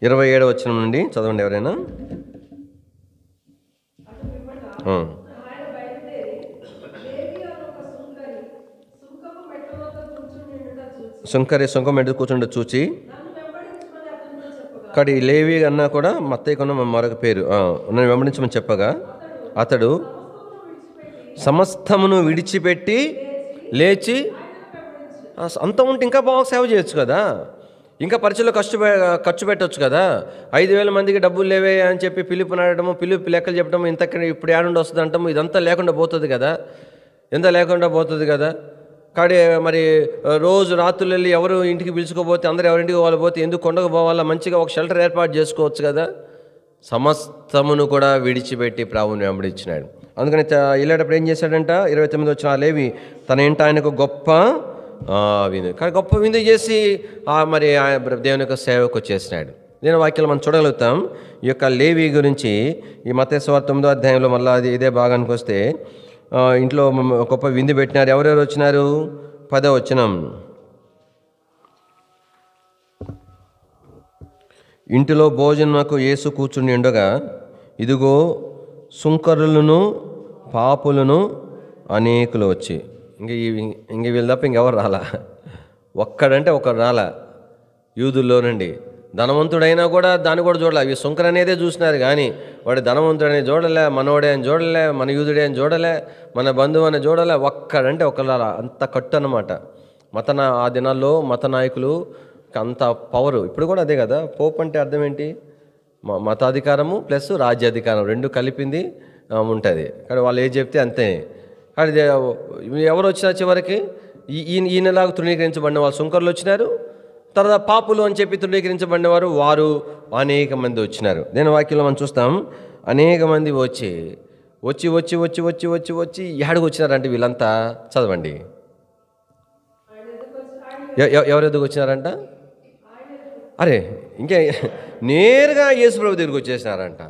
A: 27వ వచనం నుండి చదవండి ఎవరైనా. సుంకం మెట్టు కూర్చుండ చూచి ఇక్కడ లేవి అన్నా కూడా మత్తయి కొన్న మరొక పేరు, నన్ను వెంబడించమని చెప్పగా అతడు సమస్తమును విడిచిపెట్టి లేచి, అంత ఉంటే ఇంకా బాగా సేవ చేయొచ్చు కదా, ఇంకా పరిచయలో ఖర్చు పెట్టవచ్చు కదా. 5,000 మందికి డబ్బులు లేవే అని చెప్పి పిలుపు నాడటము, పిలుపు లెక్కలు చెప్పడము, ఇంత ఇప్పుడు ఏడుండి వస్తుంది అంటాము, ఇదంతా లేకుండా పోతుంది కదా, ఎంత లేకుండా పోతుంది కదా. కాడే మరి రోజు రాత్రులు వెళ్ళి ఎవరు ఇంటికి పిలుచుకోపోతే అందరూ ఎవరింటికి వాళ్ళు పోతే ఎందుకు కొండకు పోవాలా, మంచిగా ఒక షెల్టర్ ఏర్పాటు చేసుకోవచ్చు కదా. సమస్తమును కూడా విడిచిపెట్టి ప్రభువుని వెంబడించినాడు. అందుకని వెళ్ళేటప్పుడు ఏం చేశాడంట, 29 వచ్చిన లేవి తన ఇంట ఆయనకు గొప్ప విందు, కానీ గొప్ప విందు చేసి మరి దేవుని యొక్క సేవకు వచ్చేసినాడు. నేను వాక్యాలు మనం చూడగలుగుతాం. ఈ యొక్క లేవి గురించి ఈ మత్తయి సువార్త 9వ అధ్యాయంలో మళ్ళీ ఇదే భాగానికి వస్తే ఇంట్లో గొప్ప విందు పెట్టినారు. ఎవరెవరు వచ్చినారు? 10వ వచనం, ఇంటిలో భోజనమునకు యేసు కూర్చుని ఉండగా ఇదిగో సుంకరులను పాపులను అనేకులు వచ్చి, ఇంక వీళ్ళు తప్ప ఇంకెవరు రాలా, ఒక్కడంటే ఒకరు రాలా యూదుల్లోనండి. ధనవంతుడైనా కూడా దాన్ని కూడా చూడలే, అవి సుంకర అనేదే చూసినారు కానీ వాడు ధనవంతుడని చూడలే, మనోడే అని చూడలే, మన యూదుడే అని చూడలే, మన బంధువు అని చూడలే, ఒక్కడంటే ఒకళ్ళ అంత కట్టు అన్నమాట. ఆ దినాల్లో మత నాయకులు అంత పవరు. ఇప్పుడు కూడా అదే కదా, పోప్ అంటే అర్థం ఏంటి, మతాధికారము ప్లస్ రాజ్యాధికారం రెండు కలిపింది ఉంటుంది. కానీ వాళ్ళు ఏది చెప్తే అంతే. కానీ ఎవరు వచ్చినా చివరికి ఈయనలాగా తృణీకరించబడిన వాళ్ళు సుంకర్లు వచ్చినారు, తర్వాత పాపులు అని చెప్పి తృణీకరించబడినవారు వారు అనేక మంది వచ్చినారు. నేను వాక్యంలో మనం చూస్తాం, అనేక మంది వచ్చి వచ్చి వచ్చి వచ్చి వచ్చి వచ్చి వచ్చి ఎక్కడికి వచ్చినారంటే వీళ్ళంతా చదవండి. ఎవరు ఎదుగు వచ్చినారంట? అరే ఇంకే నేరుగా యేసుప్రభు దగ్గరికి వచ్చేసినారంట.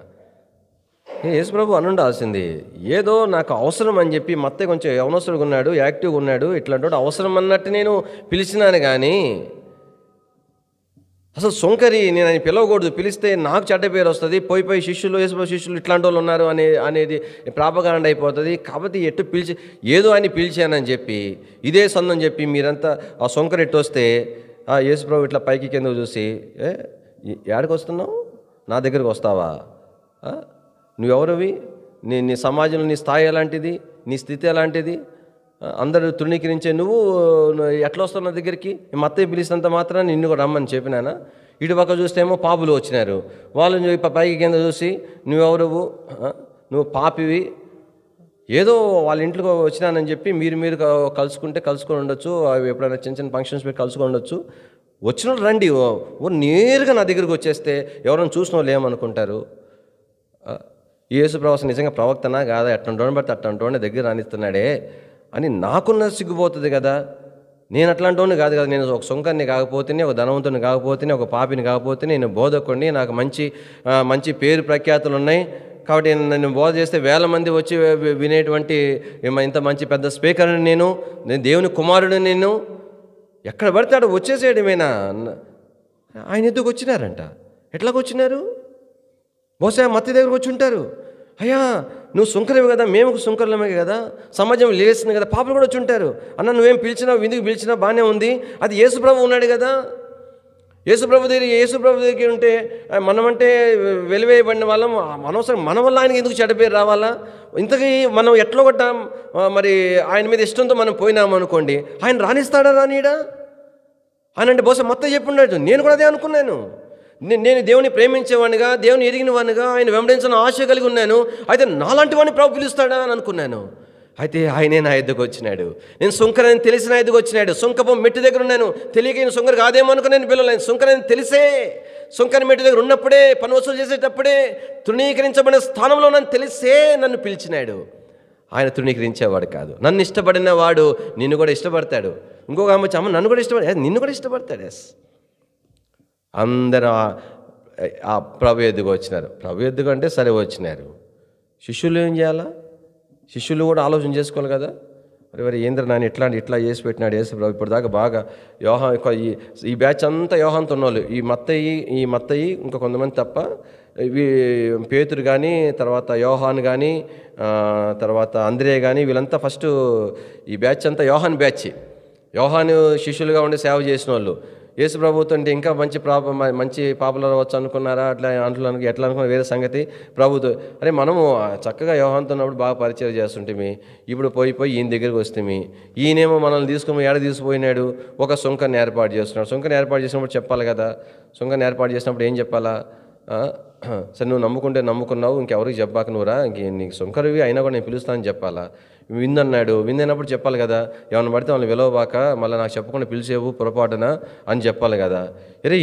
A: యేసుప్రభు అని ఉండాల్సింది, ఏదో నాకు అవసరం అని చెప్పి మత్తయి కొంచెం యవనస్తుడుగా ఉన్నాడు, యాక్టివ్గా ఉన్నాడు, ఇట్లాంటి అవసరం అన్నట్టు నేను పిలిచినాను. కానీ అసలు సొంకరి నేను ఆయన పిలవకూడదు, పిలిస్తే నాకు చెడ్డ పేరు వస్తుంది, పోయి శిష్యులు యేసుప్రభు శిష్యులు ఇట్లాంటి వాళ్ళు ఉన్నారు అనేది ప్రాపగాండ అయిపోతుంది. కాబట్టి ఎట్టు ఏదో ఆయన పిలిచానని చెప్పి ఇదే సందని చెప్పి మీరంతా ఆ సొంకరి ఎట్టు వస్తే యేసుప్రభు ఇట్లా పైకి కిందకు చూసి, ఏడికి వస్తున్నావు, నా దగ్గరికి వస్తావా, నువ్వెవరివి, నీ సమాజంలో నీ స్థాయి ఎలాంటిది, నీ స్థితి ఎలాంటిది, అందరూ తృణీకరించే నువ్వు ఎట్లా వస్తావు నా దగ్గరికి, మత్తయి పిలిచినంత మాత్రం నిన్ను కూడా రమ్మని చెప్పినానా. ఇటు పక్క చూస్తేమో పాపులు వచ్చినారు, వాళ్ళు పైకి కింద చూసి నువ్వెవరువు, నువ్వు పాపివి, ఏదో వాళ్ళ ఇంట్లో వచ్చినానని చెప్పి మీరు కలుసుకొని ఉండొచ్చు, ఎప్పుడైనా చిన్న ఫంక్షన్స్ పెట్టి కలుసుకొని ఉండొచ్చు, వచ్చిన రండి, నేరుగా నా దగ్గరికి వచ్చేస్తే ఎవరైనా చూసిన వాళ్ళు ఏమనుకుంటారు, యేసు ప్రవక్త నిజంగా ప్రవక్తనా కాదా, ఎట్టంటోని బట్టి అట్టంటోని దగ్గర రానిస్తున్నాడే అని నాకున్న సిగ్గుపోతుంది కదా. నేను అట్లాంటోని కాదు కదా, నేను ఒక సొంకర్ని కాకపోతేనే, ఒక ధనవంతుని కాకపోతేనే, ఒక పాపిని కాకపోతే, నేను బోధకుడిని, నాకు మంచి పేరు ప్రఖ్యాతులు ఉన్నాయి. కాబట్టి నేను బోధ చేస్తే 1000 మంది వచ్చి వినేటువంటి ఇంత మంచి పెద్ద స్పీకర్ని నేను దేవుని కుమారుడిని, నేను ఎక్కడ పడితే వచ్చేసేయడమేనా. ఆయన ఎందుకు వచ్చినారంట, ఎట్లాగొచ్చినారు, బహుశా మత్తి దగ్గరకు వచ్చి ఉంటారు. అయ్యా నువ్వు సుంకరమే కదా, మేము సుంకరలమే కదా, సమాజం లేస్తుంది కదా, పాపలు కూడా వచ్చి ఉంటారు. అన్న నువ్వేం పిలిచినావు, విందుకు పిలిచినా బాగానే ఉంది, అది యేసుప్రభు ఉన్నాడు కదా, యేసుప్రభు దగ్గరికి ఉంటే మనమంటే వెలివేయబడిన వాళ్ళం, అనవసరం మన వల్ల ఆయనకి ఎందుకు చెడ్డ పేరు రావాలా. ఇంతకీ మనం ఎట్లా కొట్టాం, మరి ఆయన మీద ఇష్టంతో మనం పోయినాము అనుకోండి, ఆయన రానిస్తాడా, రానీడా? ఆయన అంటే బహుశా మొత్తం చెప్పున్నాడు. నేను కూడా అదే అనుకున్నాను. నేను దేవుని ప్రేమించేవాడినిగా, దేవుని ఎరిగిన వాడినిగా, ఆయన వెంబడించిన ఆశ కలిగి ఉన్నాను. అయితే నాలాంటి వాడిని ప్రభు పిలుస్తాడా అని అనుకున్నాను. అయితే ఆయనే నా ఎద్దుకు వచ్చినాడు. నేను సుంకరని తెలిసి నా ఎద్దుకు వచ్చినాడు. సుంకపు మెట్టు దగ్గర ఉన్నాను, తెలియక నేను సుంకర కాదేమో అనుకుని నేను పిల్లలు సుంకరని తెలిసే, సుంకర మెట్టు దగ్గర ఉన్నప్పుడే, పని వసూలు చేసేటప్పుడే, తృణీకరించబడిన స్థానంలో నన్ను తెలిసే నన్ను పిలిచినాడు. ఆయన తృణీకరించేవాడు కాదు. నన్ను ఇష్టపడిన వాడు నిన్ను కూడా ఇష్టపడతాడు. ఇంకొక ఆమె అమ్మ నన్ను కూడా ఇష్టపడతాడు, నిన్ను కూడా ఇష్టపడతాడు. ఎస్, అందరూ ఆ ప్రభు ఎద్దుకు వచ్చినారు. ప్రభు ఎద్దుకు అంటే సరే వచ్చినారు. శిష్యులు ఏం చేయాలా? శిష్యులు కూడా ఆలోచన చేసుకోవాలి కదా. మరి ఏంద్ర నాయన ఇట్లా చేసి పెట్టినాడు యేసు ప్రభు ఇప్పుడు దాకా బాగా యోహాన్ ఈ బ్యాచ్ అంతా యోహాన్తో ఉన్నోళ్ళు, ఈ మత్తయి ఇంకా కొంతమంది తప్ప పేతురు కానీ, తర్వాత యోహాన్ కానీ, తర్వాత అంద్రే కానీ, వీళ్ళంతా ఫస్ట్ ఈ బ్యాచ్ అంతా యోహాన్ బ్యాచ్. యోహాను శిష్యులుగా ఉండి సేవ చేసిన వాళ్ళు. యేసు ప్రభుతో అంటే ఇంకా మంచి పాపులర్ అవ్వచ్చు అనుకున్నారా? ఎట్లా అనుకున్నారు వేరే సంగతి. ప్రభుతో అరే మనము చక్కగా యోహాన్తో ఉన్నప్పుడు బాగా పరిచయం చేస్తుంటేమి, ఇప్పుడు పోయి ఈయన దగ్గరికి వస్తేమి, ఈయనేమో మనల్ని తీసుకుని ఏడ తీసుకుపోయినాడు, ఒక సుంకని ఏర్పాటు చేస్తున్నాడు. సుంకని ఏర్పాటు చేసినప్పుడు చెప్పాలి కదా. సుంకని ఏర్పాటు చేసినప్పుడు ఏం చెప్పాలా? సరే నువ్వు నమ్ముకున్నావు, ఇంకెవరికి చెప్పాక నువ్వురా, నీకు సుంకరివి అయినా కూడా నేను పిలుస్తానని చెప్పాలా? విందన్నాడు, విందైనప్పుడు చెప్పాలి కదా. ఏమన్నా పడితే వాళ్ళని విలవబాక మళ్ళీ నాకు చెప్పకుండా పిలిచేవు పొరపాటున అని చెప్పాలి కదా. అరే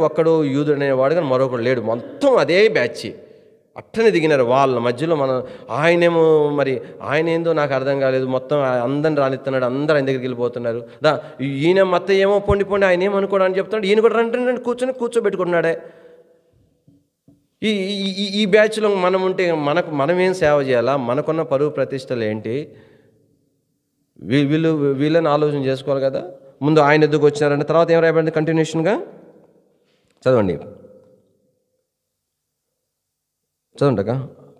A: ఒక్కడు యూదుడు అనేవాడు కానీ మరొకడు లేడు, మొత్తం అదే బ్యాచ్ అట్టనే దిగినారు. వాళ్ళ మధ్యలో ఆయనేమో మరి ఆయన ఏందో నాకు అర్థం కాలేదు, మొత్తం అందరిని రానిస్తున్నాడు, అందరూ ఆయన దగ్గరికి వెళ్ళిపోతున్నారు. ఈయన మొత్తం ఏమో పొండి ఆయన ఏమనుకోవడానికి చెప్తున్నాడు, ఈయన కూడా రండి కూర్చోబెట్టుకుంటున్నాడే. ఈ బ్యాచ్లో మనం ఉంటే మనమేం సేవ చేయాలా? మనకున్న పరువు ప్రతిష్టలు ఏంటి? వీళ్ళని ఆలోచన చేసుకోవాలి కదా. ముందు ఆయన ఎదుగు వచ్చినారంటే తర్వాత ఏం రాయబడింది కంటిన్యూషన్గా చదవండి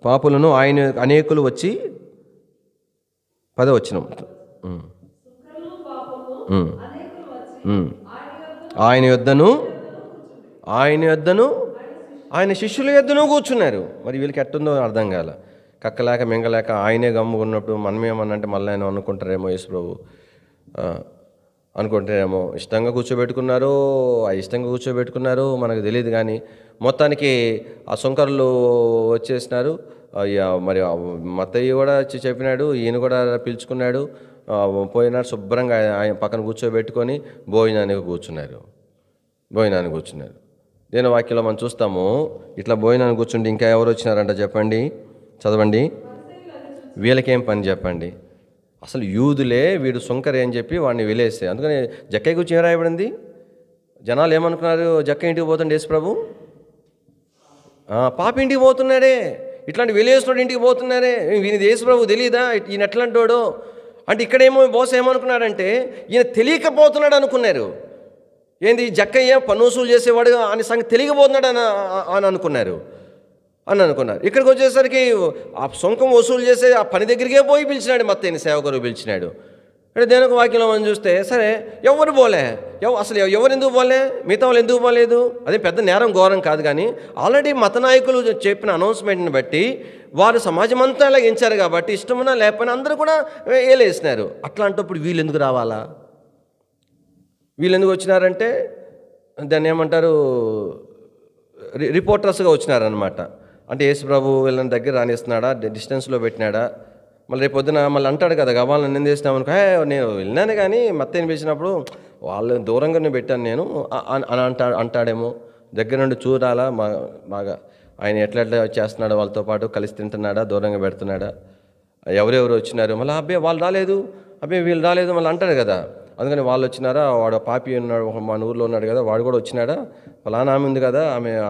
A: పాపులను ఆయన అనేకులు వచ్చి 10వ వచనం ఆయన యొద్దను ఆయన శిష్యుల యొద్దను కూర్చున్నారు. మరి వీళ్ళకి ఎట్టుందో అర్థం కాల. కక్కలేక మింగలేక ఆయనే గమ్ముకున్నప్పుడు మనమేమన్నంటే మళ్ళీ ఆయన అనుకుంటారేమో, యేసు ప్రభు అనుకుంటారేమో. ఇష్టంగా కూర్చోబెట్టుకున్నారు మనకు తెలియదు. కానీ మొత్తానికి ఆ సుంకరులు వచ్చేసినారు. మరి మత్తయి కూడా చెప్పినాడు, ఈయన కూడా పిలుచుకున్నాడు, పోయినాడు. శుభ్రంగా ఆయన పక్కన కూర్చోబెట్టుకొని భోజనానికి కూర్చున్నారు. దేని వాక్యంలో మనం చూస్తాము, ఇట్లా భోజనానికి కూర్చుంటే ఇంకా ఎవరు వచ్చినారంట చెప్పండి, చదవండి. వీళ్ళకేం పని చెప్పండి? అసలు యూదులే వీడు సుంకరే అని చెప్పి వాడిని వెలేస్తే, అందుకని జక్కయ్య గురించి ఏం రాయబడింది? జనాలు ఏమనుకున్నారు? జక్క ఇంటికి పోతుండే యేసు ప్రభు పాప ఇంటికి పోతున్నాడే, ఇట్లాంటి వెలేసినోడు ఇంటికి పోతున్నారే, వీని యేసు ప్రభు తెలియదా ఈయన ఎట్లాంటోడో అంటే? ఇక్కడేమో బోస ఏమనుకున్నాడంటే ఈయన తెలియకపోతున్నాడు అనుకున్నారు. ఏంది జక్కయ్య పన్ను వసూలు చేసేవాడు అని సంగతి తెలియకపోతున్నాడు అని అనుకున్నారు. ఇక్కడికి వచ్చేసరికి ఆ సొంకం వసూలు చేసే ఆ పని దగ్గరికే పోయి పిలిచినాడు, మత్తయిని సేవకురు పిలిచినాడు. అంటే దేనికి వాక్యంలో మనం చూస్తే సరే ఎవరు పోలే, అసలు ఎవరు ఎందుకు పోలే, మిగతా వాళ్ళు ఎందుకు పోలేదు? అదే పెద్ద నేరం ఘోరం కాదు. కానీ ఆల్రెడీ మత నాయకులు చెప్పిన అనౌన్స్మెంట్ని బట్టి వారు సమాజం అంతా ఇలా ఎంచారు కాబట్టి ఇష్టమున్నా లేకపోయినా అందరూ కూడా ఏలేసినారు. అట్లాంటప్పుడు వీళ్ళు ఎందుకు రావాలా? వీళ్ళు ఎందుకు వచ్చినారంటే దాన్ని ఏమంటారు, రిపోర్టర్స్గా వచ్చినారనమాట. అంటే యేసు ప్రభు వీళ్ళని దగ్గర రానిస్తున్నాడా, డిస్టెన్స్లో పెట్టినాడా? మళ్ళీ రేపు పొద్దున మళ్ళీ అంటాడు కదా, గవాళ్ళని నేను చేసినామనుకో, నేను వెళ్ళినాను కానీ మత్తయిని పిలిచినప్పుడు వాళ్ళని దూరంగానే పెట్టాను నేను అని అంటాడేమో. దగ్గర నుండి చూడాలా బాగా ఆయన ఎట్లా చేస్తున్నాడో, వాళ్ళతో పాటు కలిసి తింటున్నాడా, దూరంగా పెడుతున్నాడా, ఎవరెవరు వచ్చినారు, మళ్ళీ అబ్బాయి వాళ్ళు రాలేదు, అబ్బాయి వీళ్ళు రాలేదు మళ్ళీ అంటాడు కదా. అందుకని వాళ్ళు వచ్చినారా, వాడు పాపి ఉన్నాడు మన ఊర్లో ఉన్నాడు కదా, వాడు కూడా వచ్చినాడా, ఫలానా ఆమె ఉంది కదా,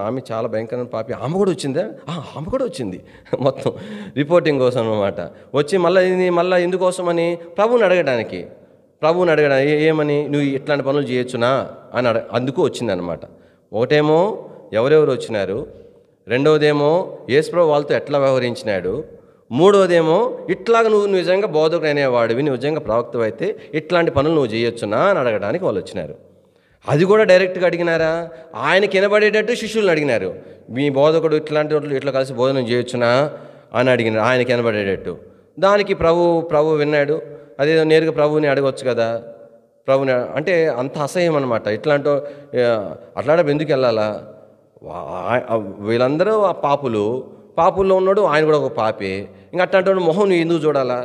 A: ఆమె చాలా భయంకరమైన పాపి, ఆమె కూడా వచ్చిందా? ఆమె కూడా వచ్చింది. మొత్తం రిపోర్టింగ్ కోసం అనమాట. వచ్చి మళ్ళీ ఎందుకోసమని ప్రభువుని అడగడానికి ఏమని, నువ్వు ఇట్లాంటి పనులు చేయొచ్చునా అని అందుకు వచ్చిందనమాట. ఒకటేమో ఎవరెవరు వచ్చినారు, రెండవదేమో యేసు ప్రభు వాళ్ళతో ఎట్లా వ్యవహరించినాడు, మూడోదేమో ఇట్లాగా నువ్వు నిజంగా బోధకుడు అనేవాడివి, నువ్వు నిజంగా ప్రవక్తవు అయితే ఇట్లాంటి పనులు నువ్వు చేయొచ్చునా అని అడగడానికి వాళ్ళు వచ్చినారు. అది కూడా డైరెక్ట్గా అడిగినారా? ఆయనకి వినబడేటట్టు శిష్యులను అడిగినారు, మీ బోధకుడు ఇట్లాంటి వాళ్ళు ఇట్లా కలిసి బోధన చేయొచ్చునా అని అడిగినారు, ఆయనకి వినబడేటట్టు. దానికి ప్రభు విన్నాడు. అదేదో నేరుగా ప్రభువుని అడగవచ్చు కదా. ప్రభుని అంటే అంత అసహ్యం అనమాట. ఇట్లాంటి అట్లాంటి ఎందుకు వెళ్ళాలా? వీళ్ళందరూ ఆ పాపుల్లో ఉన్నాడు, ఆయన కూడా ఒక పాపే. ఇంకా అట్లాంటి మొహం నువ్వు ఎందుకు చూడాలా?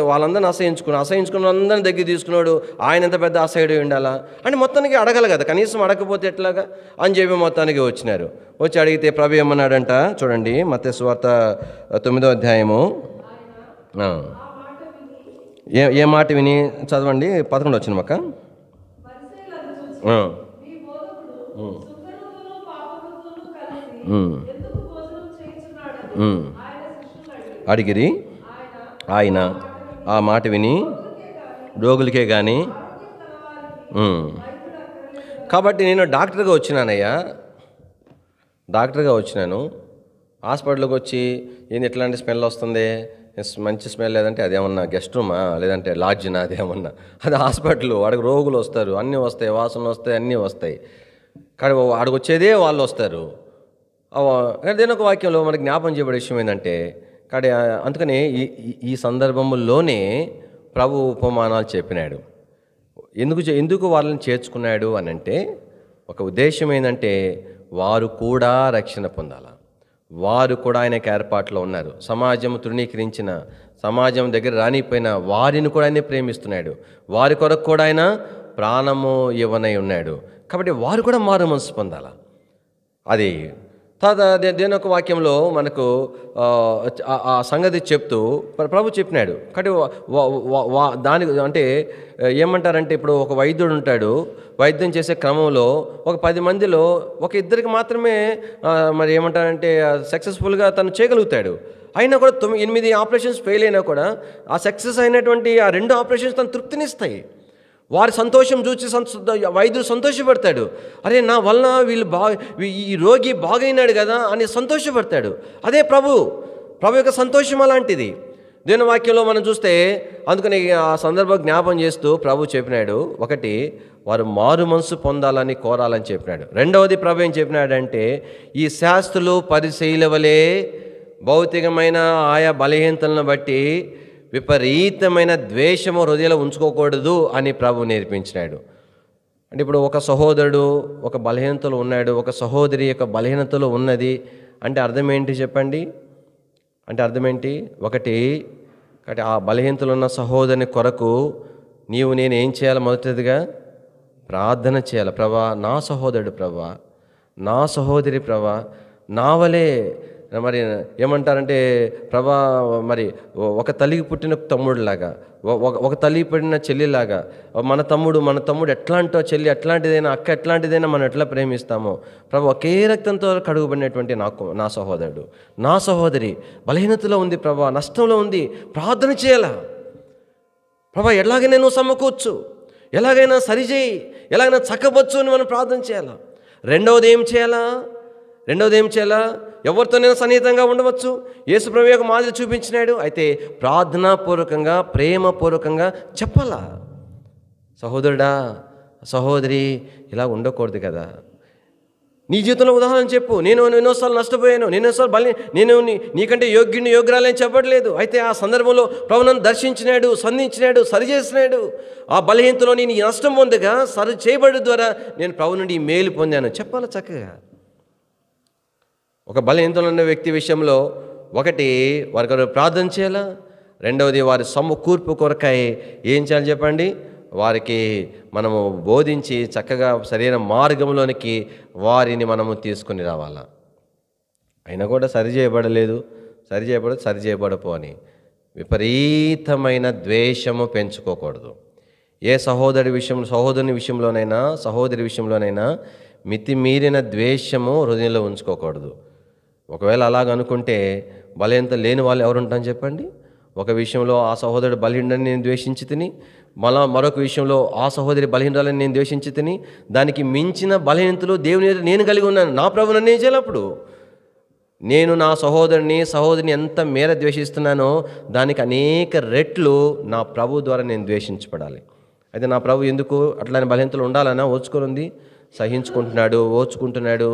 A: వాళ్ళందరిని అసహించుకున్న అందరిని దగ్గర తీసుకున్నాడు, ఆయన ఎంత పెద్ద అసహ్యుడు ఉండాలా అని మొత్తానికి అడగాలి కదా, కనీసం అడగకపోతే ఎట్లాగా అని చెప్పి మొత్తానికి వచ్చినారు. వచ్చి అడిగితే ప్రభు ఏమన్నాడంట చూడండి, మత్తయి సువార్త 9వ అధ్యాయము ఏ మాట విని చదవండి, 11 వచ్చిన అక్క. అడిగిరి ఆయన ఆ మాట విని రోగులకే కానీ. కాబట్టి నేను డాక్టర్గా వచ్చినాను. హాస్పిటల్కి వచ్చి ఏంది ఎట్లాంటి స్మెల్ వస్తుంది, మంచి స్మెల్ లేదంటే అదేమన్నా గెస్ట్ రూమా లేదంటే లాడ్జినా, అదేమన్నా అది హాస్పిటల్. వాడికి రోగులు వస్తారు, అన్నీ వస్తాయి, వాసనలు వస్తాయి, అన్నీ వస్తాయి. కానీ వాడికి వచ్చేదే వాళ్ళు వస్తారు. దేని ఒక వాక్యంలో మనకి జ్ఞాపం చేయబడే విషయం ఏంటంటే, కానీ అందుకని ఈ సందర్భంలోనే ప్రభు ఉపమానాలు చెప్పినాడు. ఎందుకు వాళ్ళని చేర్చుకున్నాడు అని అంటే, ఒక ఉద్దేశం ఏంటంటే వారు కూడా రక్షణ పొందాల. వారు కూడా ఆయనకి ఏర్పాట్లో ఉన్నారు. సమాజం తృణీకరించిన, సమాజం దగ్గర రానిపోయిన వారిని కూడా ఆయన ప్రేమిస్తున్నాడు. వారి కొరకు కూడా ఆయన ప్రాణము ఇవ్వనై ఉన్నాడు. కాబట్టి వారు కూడా మారు మనసు పొందాల. అది దేని ఒక వాక్యంలో మనకు ఆ సంగతి చెప్తూ ప్రభు చెప్పినాడు. కాబట్టి దానికి అంటే ఏమంటారంటే, ఇప్పుడు ఒక వైద్యుడు ఉంటాడు. వైద్యం చేసే క్రమంలో ఒక 10 మందిలో ఒక ఇద్దరికి మాత్రమే మరి ఏమంటారంటే సక్సెస్ఫుల్గా తను చేయగలుగుతాడు. అయినా కూడా 8 ఆపరేషన్స్ ఫెయిల్ అయినా కూడా ఆ సక్సెస్ అయినటువంటి ఆ 2 ఆపరేషన్స్ తను తృప్తినిస్తాయి. వారి సంతోషం చూసి వైద్యుడు సంతోషపడతాడు. అరే, నా వలన ఈ రోగి బాగైనాడు కదా అని సంతోషపడతాడు. అదే ప్రభు యొక్క సంతోషం అలాంటిది. దేవుని వాక్యంలో మనం చూస్తే, అందుకని ఆ సందర్భం జ్ఞాపం చేస్తూ ప్రభు చెప్పినాడు, ఒకటి వారు మారు మనసు పొందాలని కోరాలని చెప్పినాడు. రెండవది ప్రభు ఏం చెప్పినాడంటే, ఈ శాస్త్రులు పరిశీల వలె భౌతికమైన ఆయా బలహీనతలను బట్టి విపరీతమైన ద్వేషము హృదయంలో ఉంచుకోకూడదు అని ప్రభు నేర్పించినాడు. అంటే ఇప్పుడు ఒక సహోదరుడు ఒక బలహీనతలో ఉన్నాడు, ఒక సహోదరి యొక్క బలహీనతలో ఉన్నది అంటే అర్థం ఏంటి చెప్పండి? అంటే అర్థం ఏంటి? ఒకటి, కాబట్టి ఆ బలహీనతలో ఉన్న సహోదరుని కొరకు నేను ఏం చేయాలి? మొదటిదిగా ప్రార్థన చేయాలి. ప్రభా, నా సహోదరుడు ప్రభా, నా సహోదరి ప్రభా, నా వలే మరి ఏమంటారంటే ప్రభా, మరి ఒక తల్లికి పుట్టిన తమ్ముడిలాగా, ఒక తల్లికి పుట్టిన చెల్లిలాగా మన తమ్ముడు ఎట్లాంటో, చెల్లి ఎట్లాంటిదైనా, అక్క ఎట్లాంటిదైనా మనం ఎట్లా ప్రేమిస్తామో ప్రభా, ఒకే రక్తంతో కడుగుబడినటువంటి నా సహోదరుడు, నా సహోదరి బలహీనతలో ఉంది ప్రభా, నష్టంలో ఉంది, ప్రార్థన చేయాలా ప్రభా, ఎలాగైనా నువ్వు సమకూర్చు, ఎలాగైనా సరిచేయి, ఎలాగైనా చక్కవచ్చు అని మనం ప్రార్థన చేయాలా. రెండవది ఏం చేయాలా? ఎవరితోనైనా సన్నిహితంగా ఉండవచ్చు. యేసు ప్రభువు యొక్క మాదిరి చూపించినాడు. అయితే ప్రార్థనాపూర్వకంగా, ప్రేమపూర్వకంగా చెప్పాలా. సహోదరుడా, సహోదరి, ఇలా ఉండకూడదు కదా. నీ జీవితంలో ఉదాహరణ చెప్పు. నేను ఎన్నోసార్లు నష్టపోయాను, నేను నీకంటే యోగ్యురాలని చెప్పట్లేదు. అయితే ఆ సందర్భంలో ప్రభు నన్ను దర్శించినాడు, సంధించినాడు, సరిచేసినాడు. ఆ బలహీనతలో నేను నష్టం పొందగా సరి చేయబడి ద్వారా నేను ప్రభు నుండి మేలు పొందాను చెప్పాలి చక్కగా. ఒక బలహీనతలో ఉన్న వ్యక్తి విషయంలో ఒకటి, వారి కొరకు ప్రార్థన చేయాలా. రెండవది, వారి సమకూర్పు కొరకై ఏం చేయాలి చెప్పండి? వారికి మనము బోధించి చక్కగా సరైన మార్గంలోనికి వారిని మనము తీసుకుని రావాలా. అయినా కూడా సరిచేయబడపో అని విపరీతమైన ద్వేషము పెంచుకోకూడదు. ఏ సహోదరుని విషయంలోనైనా, సహోదరి విషయంలోనైనా మితిమీరిన ద్వేషము హృదయంలో ఉంచుకోకూడదు. ఒకవేళ అలాగనుకుంటే బలహీనత లేని వాళ్ళు ఎవరుంటారని చెప్పండి? ఒక విషయంలో ఆ సహోదరుడు బలహీనుడని నేను ద్వేషించి తిని, మరొక విషయంలో ఆ సహోదరి బలహీనురాలని నేను ద్వేషించి తిని, దానికి మించిన బలహీనతలు దేవుని నేను కలిగి ఉన్నాను. నా ప్రభు నన్ను ఏం చేయాలి? అప్పుడు నేను నా సహోదరిని ఎంత మేర ద్వేషిస్తున్నానో దానికి అనేక రెట్లు నా ప్రభు ద్వారా నేను ద్వేషించబడాలి. అయితే నా ప్రభు ఎందుకు అట్లానే బలహీనతలు ఉండాలన్నా ఓర్చుకొని సహించుకుంటున్నాడు, ఓర్చుకుంటున్నాడు,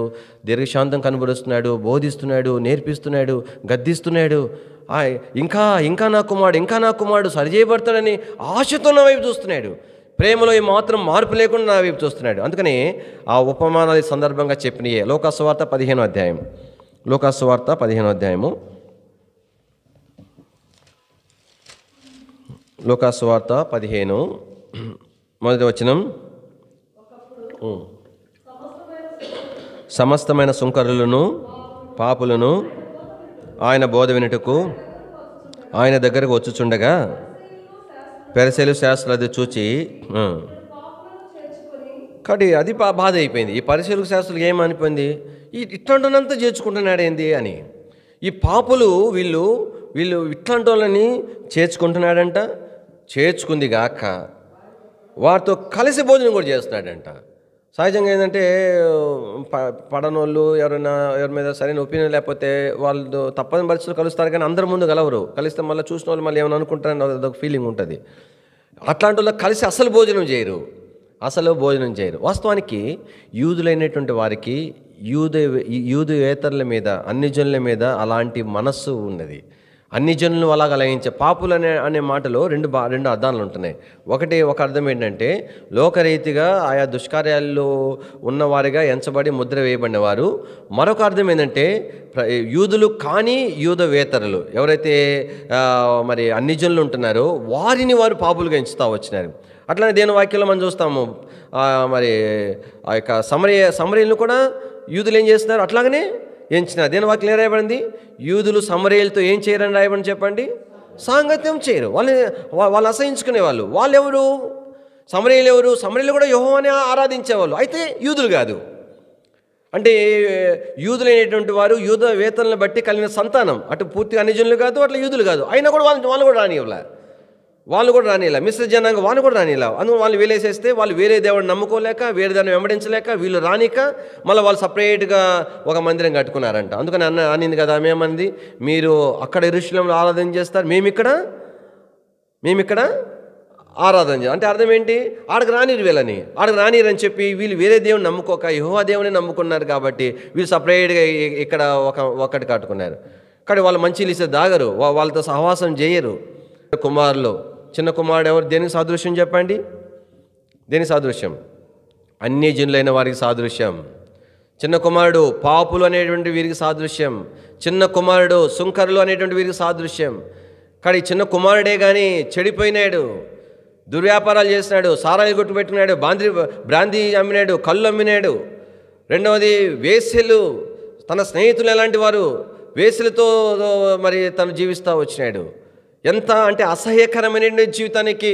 A: దీర్ఘశాంతం కనబరుస్తున్నాడు, బోధిస్తున్నాడు, నేర్పిస్తున్నాడు, గద్దిస్తున్నాడు. ఇంకా నా కుమారుడు సరిచేయబడతాడని ఆశతో నా వైపు చూస్తున్నాడు. ప్రేమలో ఏమాత్రం మార్పు లేకుండా నా వైపు చూస్తున్నాడు. అందుకని ఆ ఉపమానాల సందర్భంగా చెప్పినయే. లోకాసువార్త 15వ అధ్యాయం, లోకాసువార్త 15వ అధ్యాయము, లోకాసువార్త 15 మొదటి వచనం. సమస్తమైన సుంకరులను పాపులను ఆయన బోధ వినుటకు ఆయన దగ్గరకు వచ్చుచుండగా పరిసయ్యులు శాస్త్రులు అది చూచి, కాబట్టి అది బాధ అయిపోయింది. ఈ పరిసయ్యులు శాస్త్రులకు ఏమనిపోయింది? ఇట్లాంటినంతా చేర్చుకుంటున్నాడు ఏంది అని. ఈ పాపులు వీళ్ళు ఇట్లాంటి వాళ్ళని చేర్చుకుంటున్నాడంట. చేర్చుకుంది గాక వారితో కలిసి భోజనం కూడా చేస్తున్నాడంట. సహజంగా ఏంటంటే పడనోళ్ళు ఎవరి మీద సరైన ఒపీనియన్ లేకపోతే వాళ్ళు తప్పని పరిస్థితులు కలుస్తారు, కానీ అందరి ముందు కలవరు. కలిస్తే మళ్ళీ చూసిన వాళ్ళు మళ్ళీ ఏమైనా అనుకుంటారని అదొక ఫీలింగ్ ఉంటుంది. అట్లాంటి వాళ్ళు కలిసి అసలు భోజనం చేయరు. వాస్తవానికి యూదులైనటువంటి వారికి యూదేతరుల మీద, అన్ని జనుల మీద అలాంటి మనస్సు ఉన్నది. అన్ని జనులను అలాగ లయించే పాపులు అనే మాటలో రెండు అర్థాలు ఉంటున్నాయి. ఒక అర్థం ఏంటంటే లోకరీతిగా ఆయా దుష్కార్యాల్లో ఉన్నవారిగా ఎంచబడి ముద్ర వేయబడినవారు. మరొక అర్థం ఏంటంటే యూదులు కానీ యూదవేతరులు ఎవరైతే మరి అన్ని జనులు ఉంటున్నారో వారిని వారు పాపులుగా ఎంచుతూ వచ్చినారు. అట్లానే దేని వాక్యంలో మనం చూస్తాము, మరి ఆ యొక్క సమరయులను కూడా యూదులు ఏం చేస్తున్నారు, అట్లాగనే ఎంచిన. దేని వాక్యం రాయబడింది, యూదులు సమరయులతో ఏం చేయరని రాయబడి చెప్పండి, సాంగత్యం చేయరు. వాళ్ళు అసహించుకునే వాళ్ళు ఎవరు, సమరయులు కూడా యెహోవానే ఆరాధించేవాళ్ళు, అయితే యూదులు కాదు. అంటే యూదులైనటువంటి వారు యూద వేతనలను బట్టి కలిగిన సంతానం, అటు పూర్తిగా అన్ని జనులు కాదు, అట్లా యూదులు కాదు. అయినా కూడా వాళ్ళు కూడా రానిలా మిశ్ర జనాంగం వాళ్ళు కూడా రానిలా. అందుకు వాళ్ళు వేలేసేస్తే వాళ్ళు వేరే దేవుడిని నమ్ముకోలేక, వేరే దాన్ని వెంబడించలేక, వీళ్ళు రానిక మళ్ళీ వాళ్ళు సపరేట్గా ఒక మందిరం కట్టుకున్నారంట. అందుకని అనింది కదా, మేమంది మీరు అక్కడ యెరూషలేములో ఆరాధన చేస్తారు, మేమిక్కడ ఆరాధన చేయాలి. అంటే అర్థం ఏంటి, ఆడకు రానిరని చెప్పి వీళ్ళు వేరే దేవుని నమ్ముకోక యెహోవా దేవుని నమ్ముకున్నారు కాబట్టి వీళ్ళు సపరేట్గా ఇక్కడ ఒకటి కట్టుకున్నారు. కానీ వాళ్ళు మంచిలు ఇస్తే దాగరు, వాళ్ళతో సహవాసం చేయరు. కుమారులు, చిన్న కుమారుడు ఎవరు, దేనికి సాదృశ్యం చెప్పండి, దేనికి సాదృశ్యం, అన్ని జనులైన వారికి సాదృశ్యం. చిన్న కుమారుడు పాపులు అనేటువంటి వీరికి సాదృశ్యం, చిన్న కుమారుడు సుంకరులు అనేటువంటి వీరికి సాదృశ్యం. కానీ చిన్న కుమారుడే కానీ చెడిపోయినాడు, దుర్వ్యాపారాలు చేసినాడు, సారాయి కొట్టు పెట్టుకున్నాడు, బ్రాందీ అమ్మినాడు, కళ్ళు అమ్మినాడు. రెండవది వేశ్యలు, తన స్నేహితులు ఎలాంటి వారు, వేశ్యలతో మరి తను జీవిస్తూ వచ్చినాడు. ఎంత అంటే అసహ్యకరమైన జీవితానికి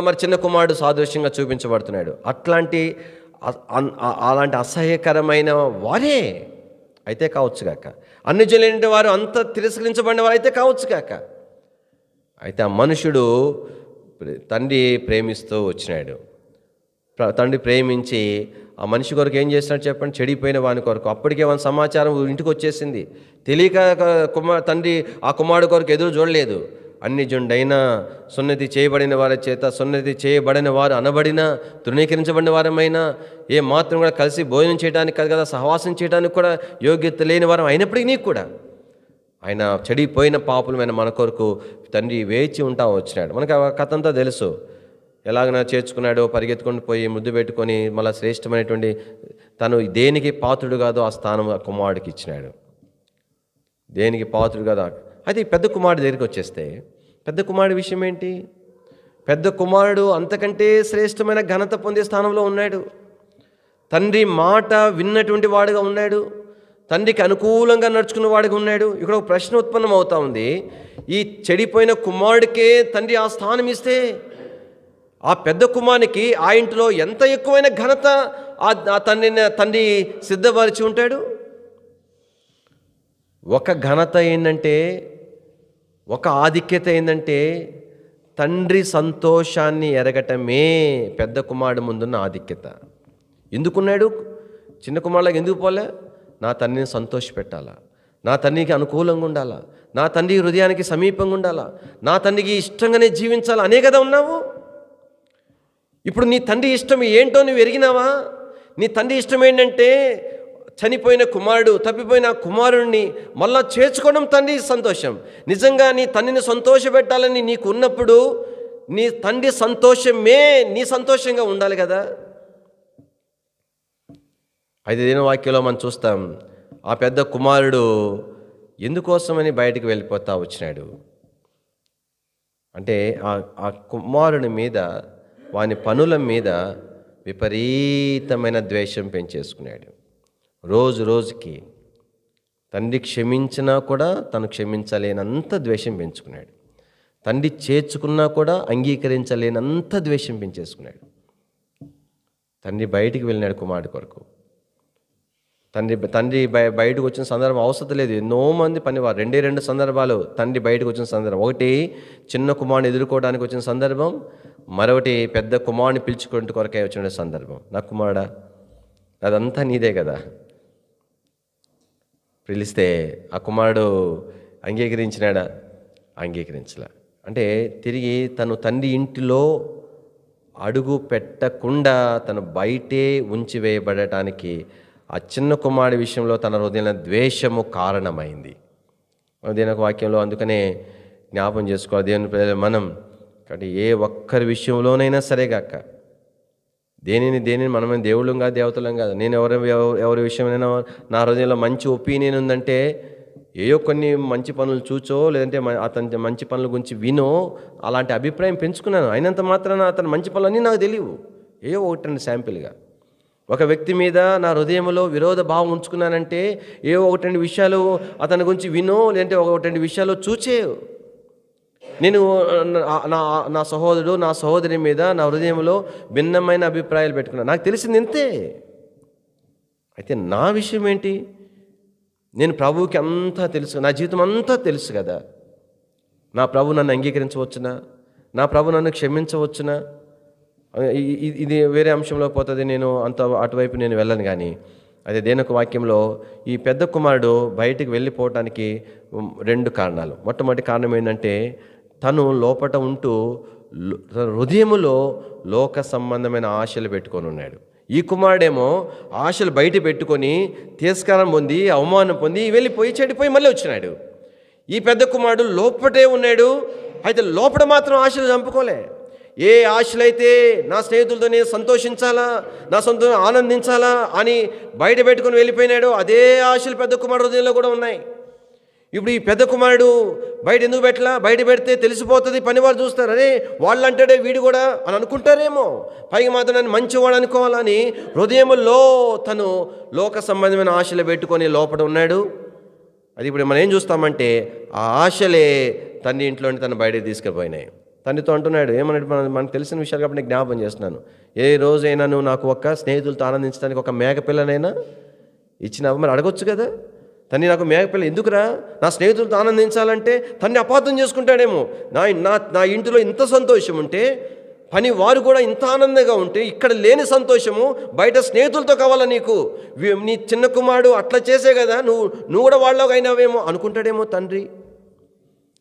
A: మరి చిన్న కుమారుడు సాదృశ్యంగా చూపించబడుతున్నాడు. అలాంటి అసహ్యకరమైన వారే అయితే కావచ్చు కాక, అన్ని జనులైన వారు అంత తిరస్కరించబడిన వారు అయితే కావచ్చు కాక. అయితే ఆ మనుషుడు తండ్రి ప్రేమిస్తూ వచ్చినాడు. తండ్రి ప్రేమించి ఆ మనిషి కొరకు ఏం చేస్తున్నాడు చెప్పండి, చెడిపోయిన వాని కొరకు. అప్పటికే వాని సమాచారం ఇంటికి వచ్చేసింది, తెలియక తండ్రి ఆ కుమారుడు కొరకు ఎదురు చూడలేదు. అన్ని జనుడైనా సున్నతి చేయబడిన వారి చేత, సున్నతి చేయబడిన వారు అనబడిన, తృణీకరించబడిన వారమైనా, ఏ మాత్రం కూడా కలిసి భోజనం చేయడానికి కాదు కదా, సహవాసం చేయడానికి కూడా యోగ్యత లేని వారం అయినప్పటికీ నీకు కూడా ఆయన చెడిపోయిన పాపులమైన మన కొరకు తండ్రి వేచి ఉంటా వచ్చినాడు. మనకు ఆ కథ అంతా తెలుసు. ఎలాగైనా చేర్చుకున్నాడో, పరిగెత్తుకొని పోయి ముద్దు పెట్టుకొని మళ్ళీ శ్రేష్టమైనటువంటి తను దేనికి పాత్రుడు కాదో ఆ స్థానం ఆ కుమారుడికి ఇచ్చినాడు. దేనికి పాత్రుడు కాదు. అయితే ఈ పెద్ద కుమారుడు దగ్గరికి వచ్చేస్తే పెద్ద కుమారుడు విషయం ఏంటి, పెద్ద కుమారుడు అంతకంటే శ్రేష్టమైన ఘనత పొందే స్థానంలో ఉన్నాడు. తండ్రి మాట విన్నటువంటి వాడుగా ఉన్నాడు, తండ్రికి అనుకూలంగా నడుచుకున్న వాడిగా ఉన్నాడు. ఇక్కడ ఒక ప్రశ్న ఉత్పన్నం అవుతా ఉంది, ఈ చెడిపోయిన కుమారుడికే తండ్రి ఆ స్థానం ఇస్తే ఆ పెద్ద కుమారునికి ఆ ఇంటిలో ఎంత ఎక్కువైన ఘనత ఆ తండ్రి సిద్ధపరిచి ఉంటాడు. ఒక ఘనత ఏంటంటే, ఒక ఆధిక్యత ఏంటంటే తండ్రి సంతోషాన్ని ఎరగటమే పెద్ద కుమారుడు ముందున్న ఆధిక్యత. ఎందుకున్నాడు, చిన్న కుమారులకు ఎందుకు పోలే, నా తండ్రిని సంతోషపెట్టాలా, నా తండ్రికి అనుకూలంగా ఉండాలా, నా తండ్రి హృదయానికి సమీపంగా ఉండాలా, నా తండ్రికి ఇష్టంగానే జీవించాలా అనే కదా ఉన్నావు. ఇప్పుడు నీ తండ్రి ఇష్టం ఏంటో నువ్వు ఎరిగినావా? నీ తండ్రి ఇష్టం ఏంటంటే చనిపోయిన కుమారుడు, తప్పిపోయిన కుమారుడిని మళ్ళా చేర్చుకోవడం తండ్రి సంతోషం. నిజంగా నీ తండ్రిని సంతోషపెట్టాలని నీకు ఉన్నప్పుడు నీ తండ్రి సంతోషమే నీ సంతోషంగా ఉండాలి కదా. 5వ వాక్యంలో మనం చూస్తాం, ఆ పెద్ద కుమారుడు ఎందుకోసమని బయటికి వెళ్ళిపోతా వచ్చినాడు అంటే ఆ కుమారుని మీద, వాని పనుల మీద విపరీతమైన ద్వేషం పెంచేసుకున్నాడు. రోజుకి తండ్రి క్షమించినా కూడా తను క్షమించలేనంత ద్వేషం పెంచుకున్నాడు. తండ్రి చేర్చుకున్నా కూడా అంగీకరించలేనంత ద్వేషం పెంచేసుకున్నాడు. తండ్రి బయటికి వెళ్ళినాడు కుమారుడి కొరకు. తండ్రి బయటకు వచ్చిన సందర్భం అవసరం లేదు. ఎన్నో మంది పనివారు, రెండు సందర్భాలు తండ్రి బయటకు వచ్చిన సందర్భం. ఒకటి చిన్న కుమారుని ఎదుర్కోవడానికి వచ్చిన సందర్భం, మరొకటి పెద్ద కుమారుని పిలుచుకుంటూ కొరకై వచ్చిన సందర్భం. నా కుమారుడా, అదంతా నీదే కదా. పిలిస్తే ఆ కుమారుడు అంగీకరించినాడా? అంగీకరించలే. అంటే తిరిగి తను తండ్రి ఇంటిలో అడుగు పెట్టకుండా తను బయటే ఉంచివేయబడటానికి ఆ చిన్న కుమారుడి విషయంలో తన హృదయంలో ద్వేషము కారణమైంది. దేవుని వాక్యంలో అందుకనే జ్ఞాపం చేసుకోవాలి దేవుని ప్రజలు మనం. కాబట్టి ఏ ఒక్కరి విషయంలోనైనా సరేగాక, దేనిని మనమే దేవుళ్ళం కాదు, దేవతలం కాదు. నేను ఎవరి విషయమైనా నా హృదయంలో మంచి ఒపీనియన్ ఉందంటే ఏయో కొన్ని మంచి పనులు చూచో, లేదంటే అతని మంచి పనుల గురించి వినో అలాంటి అభిప్రాయం పెంచుకున్నాను. అయినంత మాత్రాన అతని మంచి పనులన్నీ నాకు తెలియవు. ఏయో ఒకటండి శాంపిల్గా. ఒక వ్యక్తి మీద నా హృదయంలో విరోధ భావం ఉంచుకున్నానంటే ఏవో ఒకటి విషయాలు అతని గురించి వినో, లేదంటే ఒకటి విషయాలు చూచే నేను నా సహోదరుడు నా సహోదరి మీద నా హృదయంలో భిన్నమైన అభిప్రాయాలు పెట్టుకున్నాను. నాకు తెలిసింది ఇంతే. అయితే నా విషయం ఏంటి? నేను ప్రభువుకి అంతా తెలుసు, నా జీవితం అంతా తెలుసు కదా. నా ప్రభు నన్ను అంగీకరించవచ్చునా? నా ప్రభు నన్ను క్షమించవచ్చునా? ఇది వేరే అంశంలో పోతుంది. నేను అటువైపు నేను వెళ్ళను. కానీ అదే దేవుని వాక్యంలో ఈ పెద్ద కుమారుడు బయటికి వెళ్ళిపోవటానికి 2 కారణాలు. మొట్టమొదటి కారణం ఏంటంటే తను లోపట ఉంటూ హృదయములో లోక సంబంధమైన ఆశలు పెట్టుకొని ఉన్నాడు. ఈ కుమారుడేమో ఆశలు బయట పెట్టుకొని తిరస్కారం పొంది అవమానం పొంది వెళ్ళిపోయి చెడిపోయి మళ్ళీ వచ్చినాడు. ఈ పెద్ద కుమారుడు లోపటే ఉన్నాడు. అయితే లోపల మాత్రం ఆశలు చంపుకోలే. ఏ ఆశలైతే నా స్నేహితులతో నేను సంతోషించాలా, నా సొంత ఆనందించాలా అని బయట పెట్టుకొని వెళ్ళిపోయినాడు, అదే ఆశలు పెద్ద కుమారుడు హృదయంలో కూడా ఉన్నాయి. ఇప్పుడు ఈ పెద్ద కుమారుడు బయట ఎందుకు పెట్టలా? బయట పెడితే తెలిసిపోతుంది, పనివారు చూస్తారు, అరే వాళ్ళు అంటాడే వీడు కూడా అని అనుకుంటారేమో, పైకి మాత్రం నన్ను మంచివాడు అనుకోవాలని హృదయంలో తను లోక సంబంధమైన ఆశలు పెట్టుకొని లోపల ఉన్నాడు. అది ఇప్పుడు మనం ఏం చూస్తామంటే ఆ ఆశలే తండ్రి ఇంట్లోని తను బయటకు తీసుకుపోయినాయి. తండ్రితో అంటున్నాడు, ఏమన్నాడు? మనకు తెలిసిన విషయాలు కాబట్టి నేను జ్ఞాపం చేస్తున్నాను. ఏ రోజైనా నువ్వు నాకు ఒక్క స్నేహితులతో ఆనందించడానికి ఒక మేకపిల్లనైనా ఇచ్చినావు? మరి అడగొచ్చు కదా, తండ్రి నాకు మేకపిల్ల ఎందుకురా? నా స్నేహితులతో ఆనందించాలంటే తండ్రి అపార్థం చేసుకుంటాడేమో. నా ఇంటిలో ఇంత సంతోషం ఉంటే, పని వారు కూడా ఇంత ఆనందంగా ఉంటే, ఇక్కడ లేని సంతోషము బయట స్నేహితులతో కావాలా నీకు? నీ చిన్న కుమారుడు అట్లా చేసే కదా నువ్వు కూడా వాళ్ళకి అయినావేమో అనుకుంటాడేమో తండ్రి.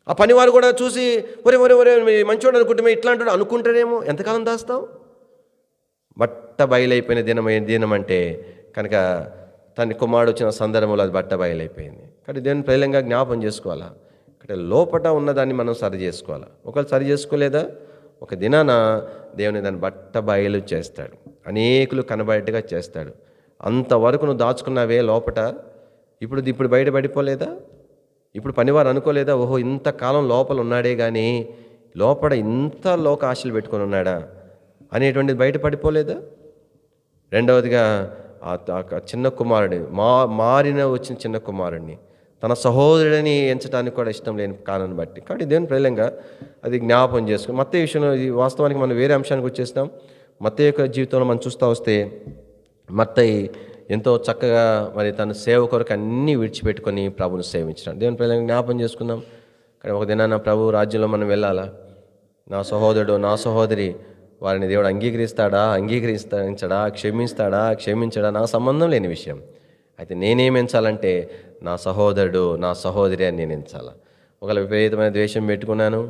A: ఆ పనివారు కూడా చూసి ఒరే మంచివాడు అనుకుంటే ఇట్లా అంటాడు అనుకుంటాడేమో. ఎంతకాలం దాస్తావు? బట్ట బయలైపోయిన దినం అంటే కనుక తన కుమారుడు వచ్చిన సందర్భంలో అది బట్ట బయలైపోయింది. కాబట్టి దేవుని ప్రజలంగా జ్ఞాపం చేసుకోవాలా. అంటే లోపట ఉన్నదాన్ని మనం సరి చేసుకోవాలా. ఒకవేళ సరి చేసుకోలేదా ఒక దినాన దేవుని దాన్ని బట్ట బయలు చేస్తాడు, అనేకులు కనబడేట్టుగా చేస్తాడు. అంతవరకు నువ్వు దాచుకున్నావే లోపట, ఇప్పుడు బయట పడిపోలేదా? ఇప్పుడు పనివారు అనుకోలేదా, ఓహో ఇంతకాలం లోపల ఉన్నాడే కానీ లోపల ఇంత లోక ఆశలు పెట్టుకొని ఉన్నాడా అనేటువంటిది బయట పడిపోలేదా? రెండవదిగా చిన్న కుమారుడు మారిన వచ్చిన చిన్న కుమారుడిని తన సహోదరుడిని ఎంచడానికి కూడా ఇష్టం లేని కారణాన్ని బట్టి. కాబట్టి దేవుని ప్రేలంగా అది జ్ఞాపం చేసుకుని మత్తయి విషయంలో వాస్తవానికి మనం వేరే అంశానికి వచ్చేస్తాం. మత్తయి యొక్క జీవితంలో మనం చూస్తూ వస్తే మత్తయి ఎంతో చక్కగా మరి తన సేవ కొరకు అన్నీ విడిచిపెట్టుకొని ప్రభుని సేవించినాడు. దేవుని ప్రేలంగా జ్ఞాపం చేసుకుందాం. కానీ ఒక దినాన ప్రభు రాజ్యంలో మనం వెళ్ళాలా? నా సహోదరుడు నా సహోదరి వారిని దేవుడు అంగీకరించడా, క్షమించడా నాకు సంబంధం లేని విషయం. అయితే నేనేం ఎంచాలంటే నా సహోదరుడు నా సహోదరి అని నేను ఎంచాలా. ఒకవేళ విపరీతమైన ద్వేషం పెట్టుకున్నాను,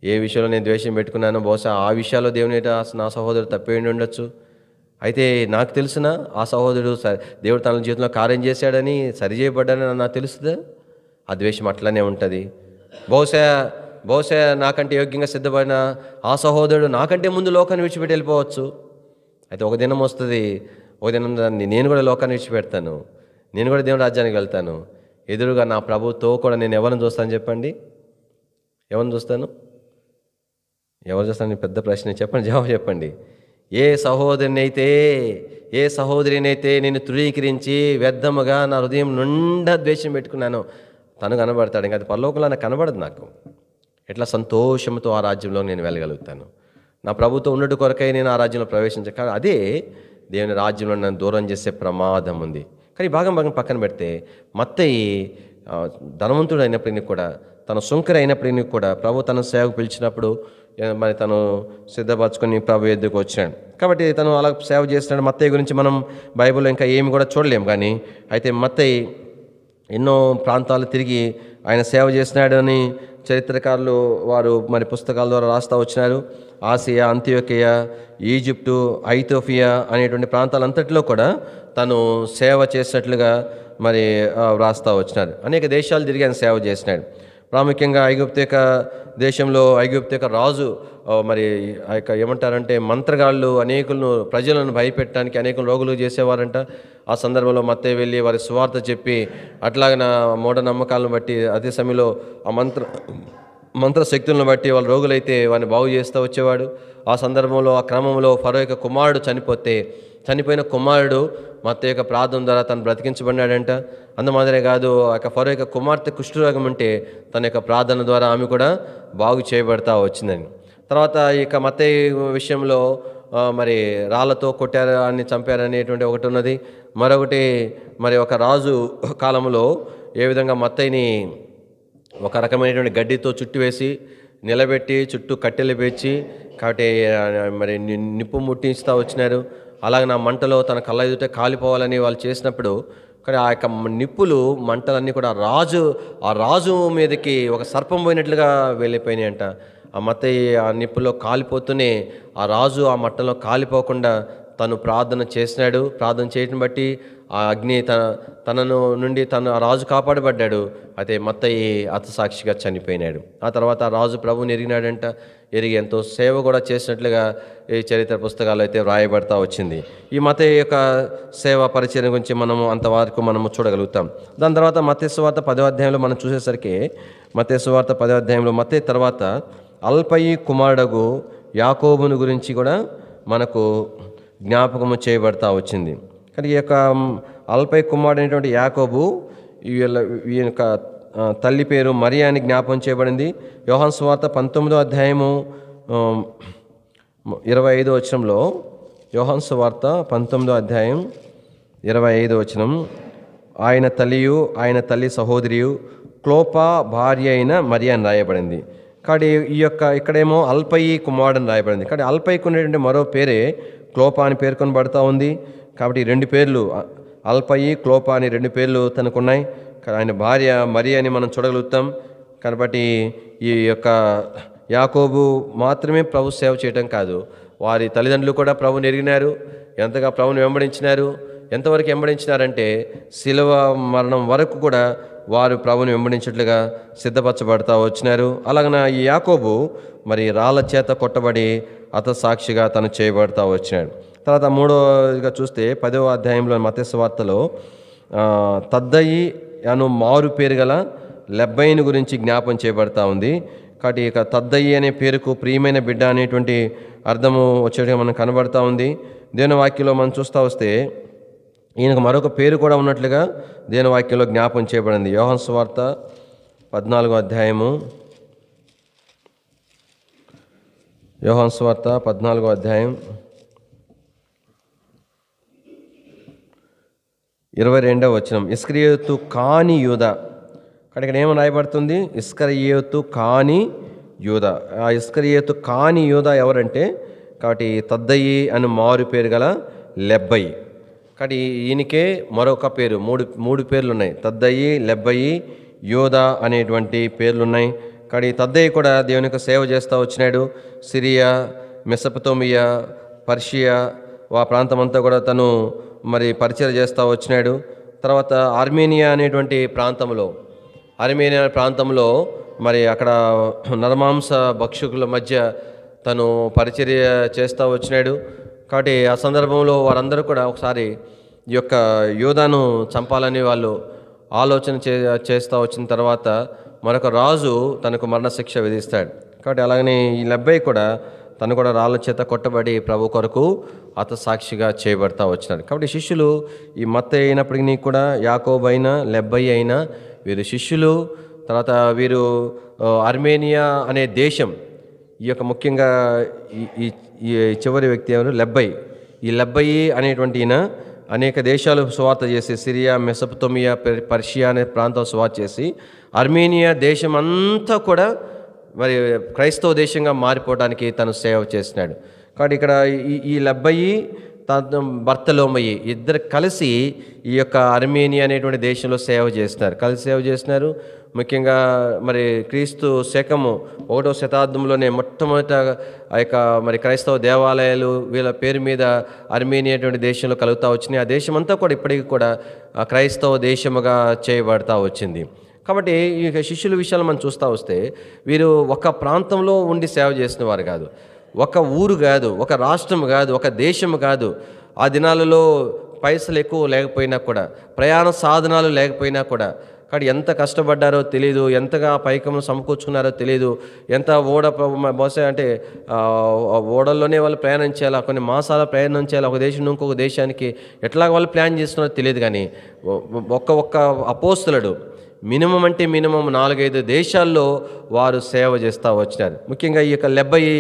A: ఏ విషయంలో నేను ద్వేషం పెట్టుకున్నానో బహుశా ఆ విషయాల్లో దేవుని నా సహోదరుడు తప్పేయండి ఉండొచ్చు. అయితే నాకు తెలిసిన ఆ సహోదరుడు దేవుడు తన జీవితంలో కార్యం చేశాడని సరిచేయబడ్డాడని నాకు తెలుస్తుందా? ఆ ద్వేషం అట్లనే ఉంటుంది. బహుశా నాకంటే యోగ్యంగా సిద్ధపడిన ఆ సహోదరుడు నాకంటే ముందు లోకాన్ని విడిచిపెట్టి వెళ్ళిపోవచ్చు. అయితే ఒక దినం వస్తుంది, ఒక దినం నేను కూడా లోకాన్ని విడిచిపెడతాను, నేను కూడా దేవుని రాజ్యానికి వెళ్తాను. ఎదురుగా నా ప్రభుతో కూడా నేను ఎవరిని చూస్తాను చెప్పండి? ఎవరిని చూస్తాను? ఎవరు చూస్తాను? పెద్ద ప్రశ్న. చెప్పండి, జవాబు చెప్పండి. ఏ సహోదరినైతే నేను తృణీకరించి వ్యర్థముగా నా హృదయం నిండా ద్వేషం పెట్టుకున్నాను తను కనబడతాడు. ఇంకా అది పరలోకంలో నాకు కనబడదు. నాకు ఎట్లా సంతోషంతో ఆ రాజ్యంలో నేను వెళ్ళగలుగుతాను? నా ప్రభుతో ఉన్నట్టు కొరకై నేను ఆ రాజ్యంలో ప్రవేశించాను. అదే దేవుని రాజ్యంలో నన్ను దూరం చేసే ప్రమాదం ఉంది. కానీ భాగం భాగం పక్కన పెడితే మత్తయి ధనవంతుడు అయినప్పటికీ కూడా, తన సుంకరి అయినప్పటికీ కూడా ప్రభు తన సేవకు పిలిచినప్పుడు మరి తను సిద్ధపరచుకొని ప్రభు ఎద్దుకు వచ్చాడు. కాబట్టి తను అలా సేవ చేస్తున్నాడు. మత్తయి గురించి మనం బైబిల్లో ఇంకా ఏమి కూడా చూడలేము. కానీ అయితే మత్తయి ఎన్నో ప్రాంతాలు తిరిగి ఆయన సేవ చేసినాడని చరిత్రకారులు వారు మరి పుస్తకాల ద్వారా రాస్తూ వచ్చినారు. ఆసియా, అంత్యోకియా, ఈజిప్టు, ఐథోపియా అనేటువంటి ప్రాంతాలంతటిలో కూడా తను సేవ చేసినట్లుగా మరి వ్రాస్తూ వచ్చినారు. అనేక దేశాలు తిరిగి ఆయన సేవ చేసినాడు. ప్రాముఖ్యంగా ఐగుప్తు దేశంలో ఐగుప్తు రాజు మరి ఆ యొక్క ఏమంటారంటే మంత్రగాళ్ళు అనేకులను ప్రజలను భయపెట్టడానికి అనేక రోగులు చేసేవారంట. ఆ సందర్భంలో మత్తయి వెళ్ళి వారి సువార్త చెప్పి అట్లాగిన మూఢనమ్మకాలను బట్టి అదే సమయంలో ఆ మంత్రశక్తులను బట్టి వాళ్ళ రోగులైతే వారిని బాగు చేస్తూ వచ్చేవాడు. ఆ సందర్భంలో ఆ క్రమంలో ఫరో యొక్క కుమారుడు చనిపోయిన కుమారుడు మత్తయి యొక్క ప్రార్థన ద్వారా తను బ్రతికించబడినాడంట. అందుమాదిరే కాదు, ఆ యొక్క ఫరో యొక్క కుమార్తె కుష్ఠరోగం ఉంటే తన యొక్క ప్రార్థన ద్వారా ఆమె కూడా బాగు చేయబడతా వచ్చిందని. తర్వాత ఇక మత్తయి విషయంలో మరి రాళ్లతో కొట్టారు అని చంపారు అనేటువంటి ఒకటి ఉన్నది. మరొకటి మరి ఒక రాజు కాలంలో ఏ విధంగా మత్తయిని ఒక రకమైనటువంటి గడ్డితో చుట్టివేసి నిలబెట్టి చుట్టూ కట్టెలు పేర్చి కాబట్టి మరి నిప్పు ముట్టిస్తూ వచ్చినారు. అలాగే నా మంటలో తన కళ్ళ ఎదుట కాలిపోవాలని వాళ్ళు చేసినప్పుడు కానీ ఆ యొక్క నిప్పులు మంటలన్నీ కూడా ఆ రాజు మీదకి ఒక సర్పం పోయినట్లుగా వెళ్ళిపోయినాయి అంట. ఆ మత్తయి ఆ నిప్పులో కాలిపోతూనే ఆ రాజు ఆ మంటలో కాలిపోకుండా తను ప్రార్థన చేసినాడు. ప్రార్థన చేయటం బట్టి ఆ అగ్ని తనను నుండి ఆ రాజు కాపాడబడ్డాడు. అయితే మత్తయి హతసాక్షిగా చనిపోయినాడు. ఆ తర్వాత ఆ రాజు ప్రభువుని ఎరిగినాడంట. ఎరిగి ఎంతో సేవ కూడా చేసినట్లుగా ఈ చరిత్ర పుస్తకాలు అయితే వ్రాయబడతా వచ్చింది. ఈ మత్తయి యొక్క సేవా పరిచయం గురించి అంతవరకు మనము చూడగలుగుతాం. దాని తర్వాత మత్తయి సువార్త 10వ అధ్యాయంలో మనం చూసేసరికి మత్తయి సువార్త 10వ అధ్యాయంలో మత్తయి తర్వాత అల్ఫయి కుమారుడగు యాకోబును గురించి కూడా మనకు జ్ఞాపకము చేయబడతా వచ్చింది. కానీ ఈ యొక్క అల్ఫయి కుమారుడు అయినటువంటి యాకోబు ఈ యొక్క తల్లి పేరు మరియా అని జ్ఞాపకం చేయబడింది. యోహాను సువార్త 19వ అధ్యాయము 25వ వచనంలో, యోహాను సువార్త 19వ అధ్యాయం 25వ వచనం, ఆయన తల్లియు ఆయన తల్లి సహోదరియు క్లోపా భార్య అయిన మరియా అని రాయబడింది. కాబట్టి ఇక్కడేమో అల్ఫయి కుమారుడు అని రాయబడింది. కానీ అల్ఫయికి ఉండేటువంటి మరో పేరే క్లోపా అని పేర్కొనబడతా ఉంది. కాబట్టి రెండు పేర్లు అల్ఫయి, క్లోపా అని రెండు పేర్లు తనకున్నాయి. ఆయన భార్య మరియా అని మనం చూడగలుగుతాం. కాబట్టి ఈ యొక్క యాకోబు మాత్రమే ప్రభు సేవ చేయటం కాదు, వారి తల్లిదండ్రులు కూడా ప్రభుని ఎరిగినారు. ఎంతగా ప్రభుని వెంబడించినారు. ఎంతవరకు వెంబడించినారంటే శిలువ మరణం వరకు కూడా వారు ప్రభుని వెంబడించేట్లుగా సిద్ధపరచబడతా వచ్చినారు. అలాగన ఈ యాకోబు మరి రాళ్ళ చేత కొట్టబడి హతసాక్షిగా తను చేయబడతా వచ్చినాడు. తర్వాత మూడోగా చూస్తే 10వ అధ్యాయంలో మత్తయి సువార్తలో తద్దయి అను మారు పేరు గల లెబ్బయిని గురించి జ్ఞాపం చేయబడతా ఉంది. కాబట్టి ఇక తద్దయి అనే పేరుకు ప్రియమైన బిడ్డ అనేటువంటి అర్థము వచ్చేట్టుగా మనకు కనబడతా ఉంది. దేవుని వాక్యంలో మనం చూస్తూ వస్తే ఈయనకు మరొక పేరు కూడా ఉన్నట్లుగా దేవుని వాక్యంలో జ్ఞాపం చేయబడింది. యోహాను సువార్త 14వ అధ్యాయము, యోహాను సువార్త 14వ అధ్యాయం 22వ వచనం, ఇస్కరియోతు కాని యూదా. ఇక్కడ ఏమని రాయబడుతుంది? ఇస్కరియోతు కాని యూదా. ఆ ఇస్కరియోతు కాని యూదా ఎవరంటే కాబట్టి తద్దయి అని మారు పేరు గల లెబ్బయి. కాబట్టి ఈయనకే మరొక పేరు, మూడు పేర్లు ఉన్నాయి. తద్దయి, లెబ్బయి, యోదా అనేటువంటి పేర్లున్నాయి. కాబట్టి తద్దయి కూడా దేవుని యొక్క సేవ చేస్తూ వచ్చినాడు. సిరియా, మెసొపొతేమియా, పర్షియా ఆ ప్రాంతం అంతా కూడా తను మరి పరిచయం చేస్తూ వచ్చినాడు. తర్వాత ఆర్మేనియా అనేటువంటి ప్రాంతంలో మరి అక్కడ నరమాంస భక్షకుల మధ్య తను పరిచర్య చేస్తూ వచ్చినాడు. కాబట్టి ఆ సందర్భంలో వారందరూ కూడా ఒకసారి ఈ యొక్క యోధాను చంపాలని వాళ్ళు ఆలోచన చేస్తూ వచ్చిన తర్వాత మరొక రాజు తనకు మరణశిక్ష విధిస్తాడు. కాబట్టి అలాగనే ఈ లెబ్బయి కూడా తను కూడా రాళ్ళ చేత కొట్టబడి ప్రభు కొరకు హతసాక్షిగా చేయబడతా వచ్చినాడు. కాబట్టి శిష్యులు ఈ మత్తయి అయినప్పటికీ కూడా యాకోబు అయినా లెబ్బయి అయినా వీరు శిష్యులు. తర్వాత వీరు ఆర్మేనియా అనే దేశం, ఈ యొక్క ముఖ్యంగా ఈ చివరి వ్యక్తి ఎవరు? లెబ్బయి. ఈ లెబ్బయి అనేటువంటి ఈయన అనేక దేశాలు సువార్త చేసి, సిరియా, మెసొపొతేమియా, పర్షియా అనే ప్రాంతం సువార్త చేసి, అర్మేనియా దేశం అంతా కూడా మరి క్రైస్తవ దేశంగా మారిపోవడానికి తను సేవ చేసినాడు. కాబట్టి ఇక్కడ ఈ లెబ్బయి బర్తలోమయి ఇద్దరు కలిసి ఈ యొక్క అర్మేనియా అనేటువంటి దేశంలో సేవ చేస్తున్నారు. ముఖ్యంగా మరి క్రీస్తు శకము 1వ శతాబ్దంలోనే మొట్టమొదట ఆ యొక్క మరి క్రైస్తవ దేవాలయాలు వీళ్ళ పేరు మీద అర్మేనియా అటువంటి దేశంలో కలుగుతూ వచ్చినాయి. ఆ దేశం అంతా కూడా ఇప్పటికీ కూడా క్రైస్తవ దేశముగా చేయబడతా వచ్చింది. కాబట్టి ఈ శిష్యుల విషయాలు మనం చూస్తూ వస్తే వీరు ఒక ప్రాంతంలో ఉండి సేవ చేసిన వారు కాదు, ఒక ఊరు కాదు, ఒక రాష్ట్రం కాదు, ఒక దేశం కాదు. ఆ దినాలలో పైసలు ఎక్కువ లేకపోయినా కూడా, ప్రయాణ సాధనాలు లేకపోయినా కూడా, కాబట్టి ఎంత కష్టపడ్డారో తెలియదు, ఎంతగా పైకము సమకూర్చుకున్నారో తెలియదు, ఎంత బహుశా అంటే ఓడల్లోనే వాళ్ళు ప్రయాణం చేయాలి, కొన్ని మాసాల ప్రయాణం చేయాలి, ఒక దేశం నుంచి ఇంకొక దేశానికి ఎట్లా వాళ్ళు ప్లాన్ చేస్తున్నారో తెలియదు. కానీ ఒక్క అపోస్తలుడు మినిమం అంటే మినిమం 4-5 దేశాల్లో వారు సేవ చేస్తూ వచ్చినారు. ముఖ్యంగా ఈ యొక్క లెబ్బయి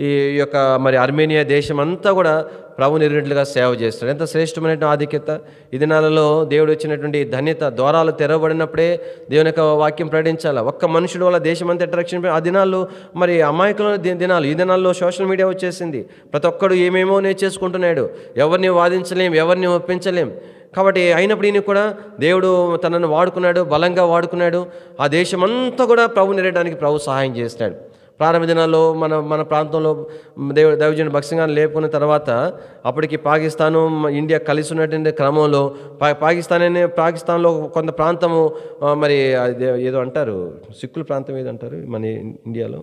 A: ఈ యొక్క మరి అర్మేనియా దేశం అంతా కూడా ప్రభు నిర్విఘ్నంగా సేవ చేస్తున్నాడు. ఎంత శ్రేష్టమైన ఆధిక్యత! ఈ దినాలలో దేవుడు ఇచ్చినటువంటి ధన్యత. ద్వారాలు తెరవబడినప్పుడే దేవుని యొక్క వాక్యం ప్రకటించాలి. ఒక్క మనుషుడు వల్ల దేశం అంతా అట్రాక్షన్. ఆ దినాల్లో మరి అమాయకుల దినాలు. ఈ దినాల్లో సోషల్ మీడియా వచ్చేసింది. ప్రతి ఒక్కడు ఏమేమో నేర్చేసుకుంటున్నాడు. ఎవరిని వాదించలేం, ఎవరిని ఒప్పించలేం. కాబట్టి అయినప్పుడు కూడా దేవుడు తనను వాడుకున్నాడు, బలంగా వాడుకున్నాడు. ఆ దేశమంతా కూడా ప్రభు నిరయడానికి ప్రభు సహాయం చేసినాడు. ప్రారంభ దినాల్లో మన ప్రాంతంలో దైవజనుడు భక్సింగ్ గారిని లేపుకున్న తర్వాత అప్పటికి పాకిస్తాను, ఇండియా కలిసి ఉన్నటువంటి క్రమంలో పాకిస్తాన్లో కొంత ప్రాంతము మరి ఏదో అంటారు, సిక్కుల ప్రాంతం ఏదో అంటారు మన ఇండియాలో,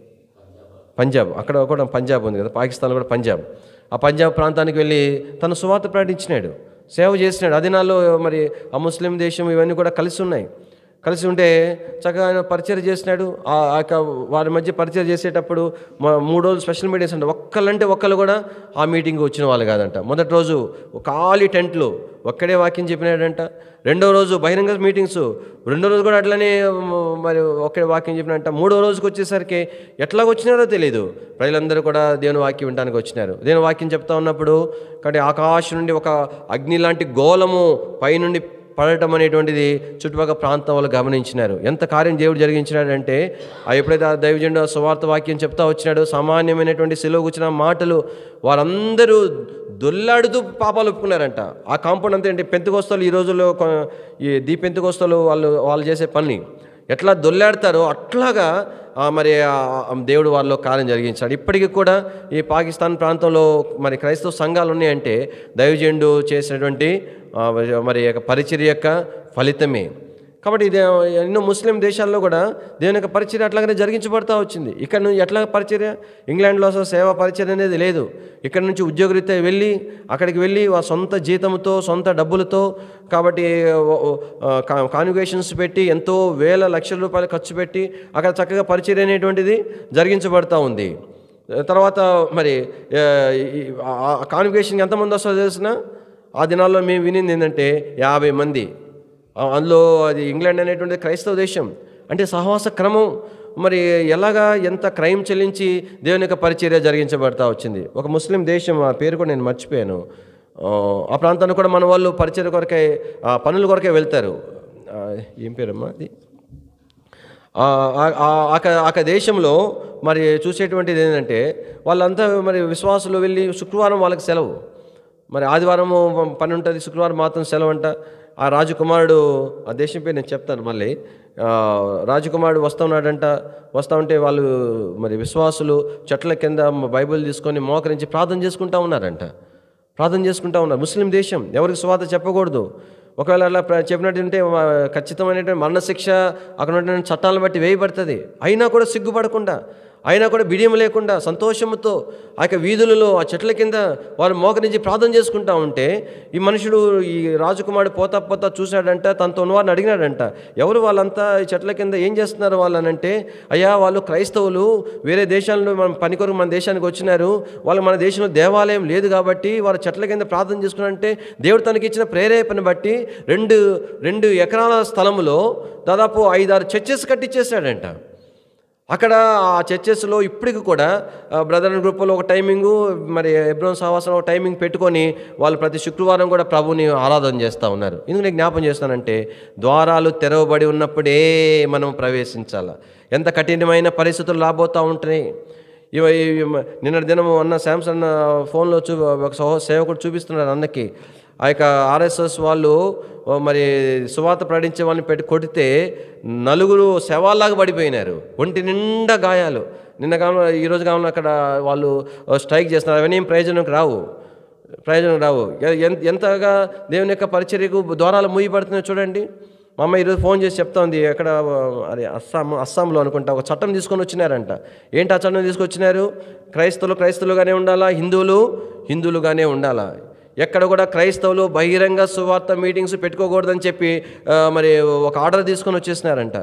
A: పంజాబ్. అక్కడ కూడా పంజాబ్ ఉంది కదా, పాకిస్తాన్లో కూడా పంజాబ్. ఆ పంజాబ్ ప్రాంతానికి వెళ్ళి తన సువార్త ప్రకటించినాడు, సేవ చేసినాడు. ఆ దినాల్లో మరి ఆ ముస్లిం దేశం ఇవన్నీ కూడా కలిసి ఉన్నాయి. కలిసి ఉంటే చక్కగా ఆయన పరిచయం చేసినాడు. వారి మధ్య పరిచయం చేసేటప్పుడు 3 రోజులు స్పెషల్ మీటింగ్స్ అంటే ఒక్కళ్ళు కూడా ఆ మీటింగ్కి వచ్చిన వాళ్ళు కాదంట. మొదటి రోజు ఖాళీ టెంట్లు, ఒక్కడే వాక్యం చెప్పినాడంట. రెండో రోజు బహిరంగ మీటింగ్స్, రెండో రోజు కూడా అట్లనే మరి ఒక్కడే వాక్యం చెప్పినట్ట. మూడో రోజుకి వచ్చేసరికి ఎట్లా వచ్చినారో తెలియదు, ప్రజలందరూ కూడా దేవుని వాక్యం వినడానికి వచ్చినారు. దేవుని వాక్యం చెప్తా ఉన్నప్పుడు కాబట్టి ఆకాశం నుండి ఒక అగ్ని లాంటి గోళము పైనుండి పడటం అనేటువంటిది చుట్టుపక్కల ప్రాంతం వాళ్ళు గమనించినారు. ఎంత కార్యం దేవుడు జరిగించినాడంటే ఎప్పుడైతే ఆ దైవజనుడు సువార్త వాక్యం చెప్తా వచ్చినాడు, సామాన్యమైనటువంటి సిలువ కూర్చున్న మాటలు వారందరూ దొల్లాడుతూ పాపాలు ఒప్పుకున్నారంట. ఆ కాంపౌండ్ అంతే. అంటే పెంతెకొస్తలు ఈ రోజుల్లో ఈ పెంతెకొస్తలు వాళ్ళు చేసే పని ఎట్లా దొల్లాడతారో అట్లాగా మరి దేవుడు వాళ్ళలో కార్యం జరిగించాడు. ఇప్పటికీ కూడా ఈ పాకిస్తాన్ ప్రాంతంలో మరి క్రైస్తవ సంఘాలు ఉన్నాయంటే దైవజనుడు చేసినటువంటి మరి పరిచర్య యొక్క ఫలితమే. కాబట్టి ఇది ఎన్నో ముస్లిం దేశాల్లో కూడా దేవుని యొక్క పరిచర్య అట్లాగనే జరిగించబడతా వచ్చింది. ఇక్కడ నుంచి ఎట్లా పరిచర్య, ఇంగ్లాండ్లో అసలు సేవా పరిచర్య అనేది లేదు. ఇక్కడ నుంచి ఉద్యోగరీత్యా వెళ్ళి అక్కడికి వెళ్ళి సొంత జీతంతో, సొంత డబ్బులతో, కాబట్టి కాన్వికేషన్స్ పెట్టి ఎంతో వేల లక్షల రూపాయలు ఖర్చు పెట్టి అక్కడ చక్కగా పరిచర్య అనేటువంటిది జరిగించబడతా ఉంది. తర్వాత మరి కాన్వికేషన్కి ఎంతమంది వస్తుందో తెలిసిన ఆ దినాల్లో మేము వినింది ఏంటంటే 50 మంది. అందులో అది ఇంగ్లాండ్ అనేటువంటి క్రైస్తవ దేశం. అంటే సహవాస క్రమం మరి ఎలాగా ఎంత క్రైమ్ చెల్లించి దేవుని యొక్క పరిచర్య జరిగించబడతా వచ్చింది. ఒక ముస్లిం దేశం, ఆ పేరు కూడా నేను మర్చిపోయాను. ఆ ప్రాంతాన్ని కూడా మన వాళ్ళు పరిచర్య కొరకే, పనుల కొరకే వెళ్తారు. ఏం పేరమ్మా అది? ఆ దేశంలో మరి చూసేటువంటిది ఏంటంటే వాళ్ళంతా మరి విశ్వాసులు వెళ్ళి శుక్రవారం వాళ్ళకి సెలవు, మరి ఆదివారము పని ఉంటుంది, శుక్రవారం మాత్రం సెలవు అంట. ఆ రాజకుమారుడు, ఆ దేశం పేరు నేను చెప్తాను మళ్ళీ, రాజకుమారుడు వస్తూ ఉంటే వాళ్ళు మరి విశ్వాసులు చెట్ల కింద బైబిల్ తీసుకొని మోకరించి ప్రార్థన చేసుకుంటూ ఉన్నారు. ముస్లిం దేశం, ఎవరికి సువార్త చెప్పకూడదు. ఒకవేళ అలా చెప్పినట్టుంటే ఖచ్చితమైనటువంటి మరణశిక్ష అక్కడ ఉన్నటువంటి చట్టాలను బట్టి వేయబడుతుంది. అయినా కూడా సిగ్గుపడకుండా, అయినా కూడా బిడియం లేకుండా సంతోషంతో ఆ యొక్క వీధులలో ఆ చెట్ల కింద వారు మోకరించి ప్రార్థన చేసుకుంటా ఉంటే ఈ మనుషుడు, ఈ రాజకుమారుడు పోతా చూశాడంట. తనతో ఉన్నవారిని అడిగినాడంట, ఎవరు వాళ్ళంతా ఈ చెట్ల కింద ఏం చేస్తున్నారు వాళ్ళనంటే, అయ్యా వాళ్ళు క్రైస్తవులు, వేరే దేశాల్లో పని కొరకు మన దేశానికి వచ్చినారు, వాళ్ళు మన దేశంలో దేవాలయం లేదు కాబట్టి వారు చెట్ల కింద ప్రార్థన చేసుకున్నారంటే దేవుడు తనకి ఇచ్చిన ప్రేరేపణ బట్టి 2 ఎకరాల స్థలంలో దాదాపు 5-6 చర్చెస్ కట్టించేశాడంట. అక్కడ ఆ చర్చెస్లో ఇప్పటికి కూడా బ్రదర్ గ్రూప్లో ఒక టైమింగు, మరి హెబ్రోన్ సహవాసంలో ఒక టైమింగ్ పెట్టుకొని వాళ్ళు ప్రతి శుక్రవారం కూడా ప్రభుని ఆరాధన చేస్తూ ఉన్నారు. ఎందుకు నేను జ్ఞాపం చేస్తానంటే, ద్వారాలు తెరవబడి ఉన్నప్పుడే మనం ప్రవేశించాలి. ఎంత కఠినమైన పరిస్థితులు రాబోతూ ఉంటున్నాయి. నిన్నటి దినం అన్న శాంసన్ ఫోన్లో ఒక సేవకుడు చూపిస్తున్నారు అన్నకి. ఆ యొక్క ఆర్ఎస్ఎస్ వాళ్ళు మరి సువార్త ప్రకటించే వాళ్ళని పెట్టి కొడితే 4 శవాల్లాగా పడిపోయినారు, ఒంటి నిండా గాయాలు. నిన్న కాలంలో ఈరోజు కాలంలో అక్కడ వాళ్ళు స్ట్రైక్ చేస్తున్నారు. అవన్నీ ప్రయోజనం రావు. ఎంతగా దేవుని యొక్క పరిచర్యకు ద్వారాలు మూయబడుతున్నాయో చూడండి. మా అమ్మ ఈరోజు ఫోన్ చేసి చెప్తా ఉంది, ఎక్కడ అది అస్సాంలో అనుకుంటా ఒక చట్టం తీసుకొని వచ్చినారంట. ఏంటి ఆ చట్టం తీసుకొచ్చినారు? క్రైస్తవులుగానే ఉండాలా, హిందువులుగానే ఉండాలా. ఎక్కడ కూడా క్రైస్తవులు బహిరంగ సువార్త మీటింగ్స్ పెట్టుకోకూడదని చెప్పి మరి ఒక ఆర్డర్ తీసుకొని వచ్చేసినారంట.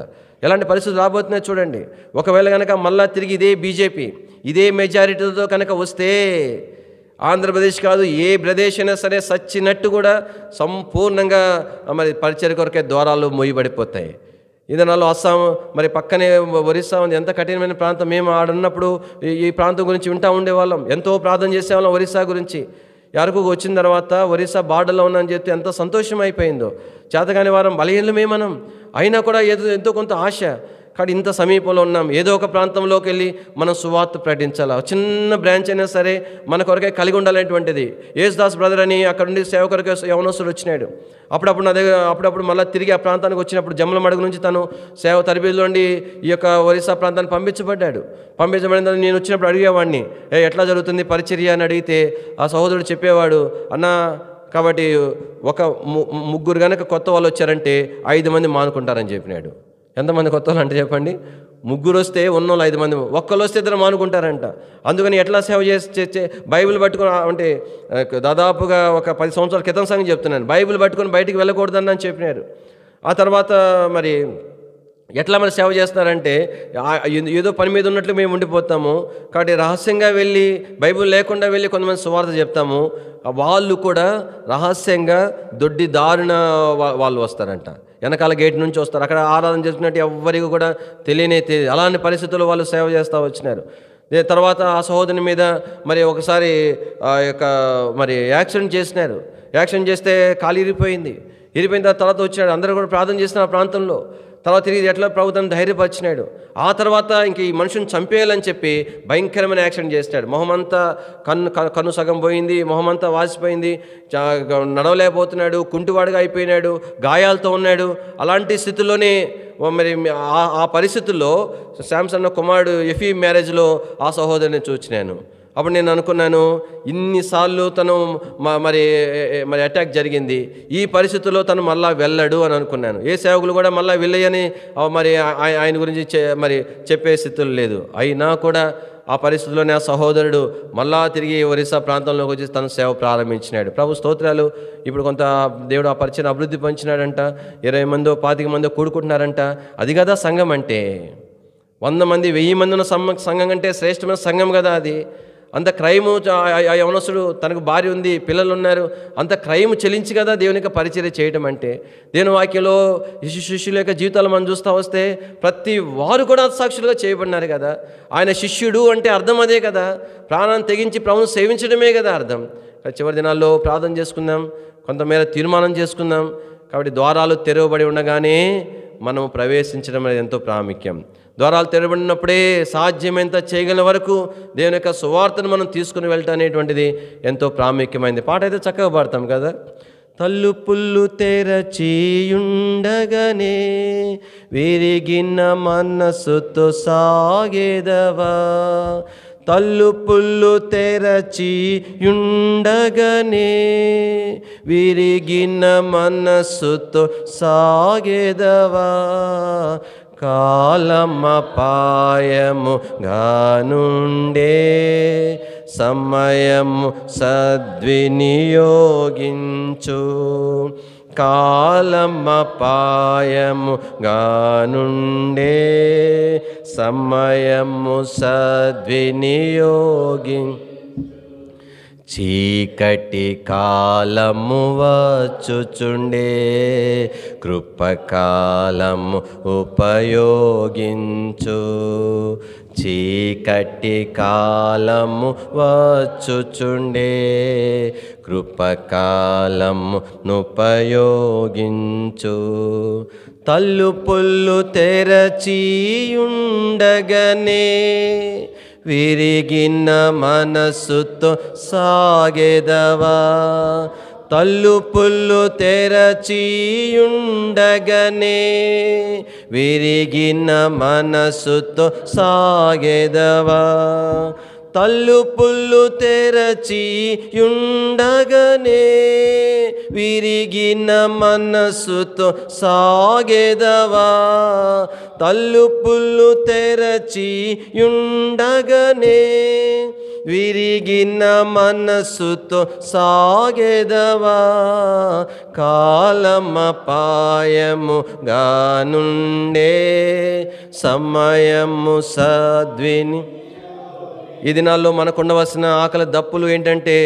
A: ఎలాంటి పరిస్థితులు రాబోతున్నాయి చూడండి. ఒకవేళ కనుక మళ్ళా తిరిగి ఇదే బీజేపీ ఇదే మెజారిటీతో కనుక వస్తే ఆంధ్రప్రదేశ్ కాదు, ఏ ప్రదేశ్ అయినా సరే సచ్చినట్టు కూడా సంపూర్ణంగా మరి పరిచర్య కొరకే ద్వారాలు మూయబడిపోతాయి. ఇదనాలో అస్సాం, మరి పక్కనే ఒరిస్సా ఉంది, ఎంత కఠినమైన ప్రాంతం. మేము ఆడున్నప్పుడు ఈ ప్రాంతం గురించి వింటూ ఉండేవాళ్ళం, ఎంతో ప్రార్థన చేసేవాళ్ళం ఒరిస్సా గురించి. అరకు వచ్చిన తర్వాత ఒరిస్సా బార్డర్లో ఉన్నామని చెప్తే ఎంత సంతోషం అయిపోయిందో. చేతగాని వారం బలహీనమే మనం, అయినా కూడా ఎంతో కొంత ఆశ. కానీ ఇంత సమీపంలో ఉన్నాం, ఏదో ఒక ప్రాంతంలోకి వెళ్ళి మనం సువార్త ప్రకటించాలి. చిన్న బ్రాంచ్ అయినా సరే మన కొరకే కలిగి ఉండాలనేటువంటిది. యేసుదాస్ బ్రదర్ అని అక్కడ నుండి సేవ కొరకే యవనస్తుడు వచ్చినాడు. అప్పుడప్పుడు మళ్ళీ తిరిగి ఆ ప్రాంతానికి వచ్చినప్పుడు జమ్మలమడుగు నుంచి తను సేవ తరబేతిలో నుండి ఈ యొక్క ఒరిస్సా ప్రాంతాన్ని పంపించబడిన నేను వచ్చినప్పుడు అడిగేవాడిని, ఎట్లా జరుగుతుంది పరిచర్య అని అడిగితే ఆ సహోదరుడు చెప్పేవాడు, అన్న కాబట్టి ఒక 3 కనుక కొత్త వాళ్ళు వచ్చారంటే 5 మంది మానుకుంటారని చెప్పినాడు. ఎంతమంది కొత్త వాళ్ళు అంటే చెప్పండి? 3 వస్తే ఉన్నోళ్ళు 5 మంది, ఒక్కరు వస్తే 2 మానుకుంటారంట. అందుకని ఎట్లా సేవ చేస్తే బైబిల్ పట్టుకుని, అంటే దాదాపుగా ఒక 10 సంవత్సరాల క్రితం సంగతి చెప్తున్నాను, బైబిల్ పట్టుకొని బయటికి వెళ్ళకూడదని అని చెప్పినారు. ఆ తర్వాత మరి ఎట్లా మరి సేవ చేస్తున్నారంటే, ఏదో పని మీద ఉన్నట్లు మేము ఉండిపోతాము. కాబట్టి రహస్యంగా వెళ్ళి బైబిల్ లేకుండా వెళ్ళి కొంతమంది సువార్త చెప్తాము. వాళ్ళు కూడా రహస్యంగా దొడ్డి దారిన వాళ్ళు వస్తారంట, వెనకాల గేట్ నుంచి వస్తారు. అక్కడ ఆరాధన చేస్తున్నట్టు ఎవ్వరికి కూడా తెలియదు. అలాంటి పరిస్థితుల్లో వాళ్ళు సేవ చేస్తూ వచ్చినారు. తర్వాత ఆ సహోదరుని మీద మరి ఒకసారి ఆ యొక్క మరి యాక్సిడెంట్ చేస్తే కాలు ఇరిపోయిన తర్వాత వచ్చాడు. అందరూ కూడా ప్రార్థన చేసిన ఆ ప్రాంతంలో. తర్వాత తిరిగి ఎట్లా ప్రభుత్వం ధైర్యపరిచినాడు. ఆ తర్వాత ఇంక ఈ మనుషుని చంపేయాలని చెప్పి భయంకరమైన యాక్సిడెంట్ చేసినాడు. మొహమంతా కన్ను సగం పోయింది, మొహమంతా వాసిపోయింది, నడవలేకపోతున్నాడు, కుంటివాడుగా అయిపోయినాడు, గాయాలతో ఉన్నాడు. అలాంటి స్థితిలోనే మరి ఆ పరిస్థితుల్లో శాంసన్ కుమారుడు ఎఫీ మ్యారేజ్లో ఆ సహోదరుని చూచినాను. అప్పుడు నేను అనుకున్నాను, ఇన్నిసార్లు తను మరి అటాక్ జరిగింది, ఈ పరిస్థితుల్లో తను మళ్ళా వెళ్ళడు అని అనుకున్నాను. ఏ సేవకులు కూడా మళ్ళీ వెళ్ళయని మరి ఆయన గురించి మరి చెప్పే స్థితులు లేదు. అయినా కూడా ఆ పరిస్థితుల్లోనే ఆ సహోదరుడు మళ్ళా తిరిగి ఒరిస్సా ప్రాంతంలోకి వచ్చి తను సేవ ప్రారంభించినాడు. ప్రభు స్తోత్రాలు. ఇప్పుడు కొంత దేవుడు ఆ పరిచయం అభివృద్ధి పంచినాడంట. 20 మందో 25 మందో కూడుకుంటున్నారంట. అది కదా సంఘం అంటే. 100 మంది 1000 మంది ఉన్న సంఘం కంటే శ్రేష్టమైన సంఘం కదా అది. అంత క్రైము, యవనస్తుడు తనకు భార్య ఉంది, పిల్లలు ఉన్నారు, అంత క్రైము చెల్లించి కదా దేవుని యొక్క పరిచర్య చేయడం అంటే. దేవుని వాక్యంలో శిష్యుల యొక్క జీవితాలు మనం చూస్తూ వస్తే ప్రతి వారు కూడా సాక్షులుగా చేయబడినారు కదా. ఆయన శిష్యుడు అంటే అర్థం అదే కదా, ప్రాణాన్ని తెగించి ప్రభువును సేవించడమే కదా అర్థం. చివరి దినాల్లో ప్రార్థన చేసుకుందాం, కొంతమేర తీర్మానం చేసుకుందాం. కాబట్టి ద్వారాలు తెరవబడి ఉండగానే మనం ప్రవేశించడం అనేది ఎంతో ప్రాముఖ్యం. ద్వారాలు తెరవబడినప్పుడే సాధ్యమైనంత చేయగలిగిన వరకు దేవుని యొక్క సువార్తను మనం తీసుకుని వెళ్ళటం అనేటువంటిది ఎంతో ప్రాముఖ్యమైనది. పాట అయితే చక్కగా పాడతాం కదా. తలుపులు తెరచియుండగానే విరిగిన మనసుతో సాగేదవా, తలుపులు తెరచియుండగానే విరిగిన మనసుతో సాగేదవా, కాలమపాయము గానుండే సమయము సద్వినియోగించు, కాలమపాయము గానుండే సమయము సద్వినియోగి, చీకటి కాలము వచ్చుచుండే, కృపకాలము ఉపయోగించు. చీకటి కాలము వచ్చుచుండే, కృపకాలము నుపయోగించు. తలుపులు తెరచియుండగనే, విరిగిన మనస్సుతో సాగెదవా. తలుపులు తెరచియుండగనే, విరిగిన మనస్సుతో సాగెదవా. తలుపులు తెరచియుండగనే, విరిగిన మనస్సుతో సాగెదవా. తలుపులు తెరచియుండగనే, విరిగిన మనస్సుతో సాగెదవా. కాలమపాయముగానుండే, సమయము సద్విని. ఈ దినాల్లో మనకు ఉండవలసిన ఆకలి దప్పులు ఏంటంటే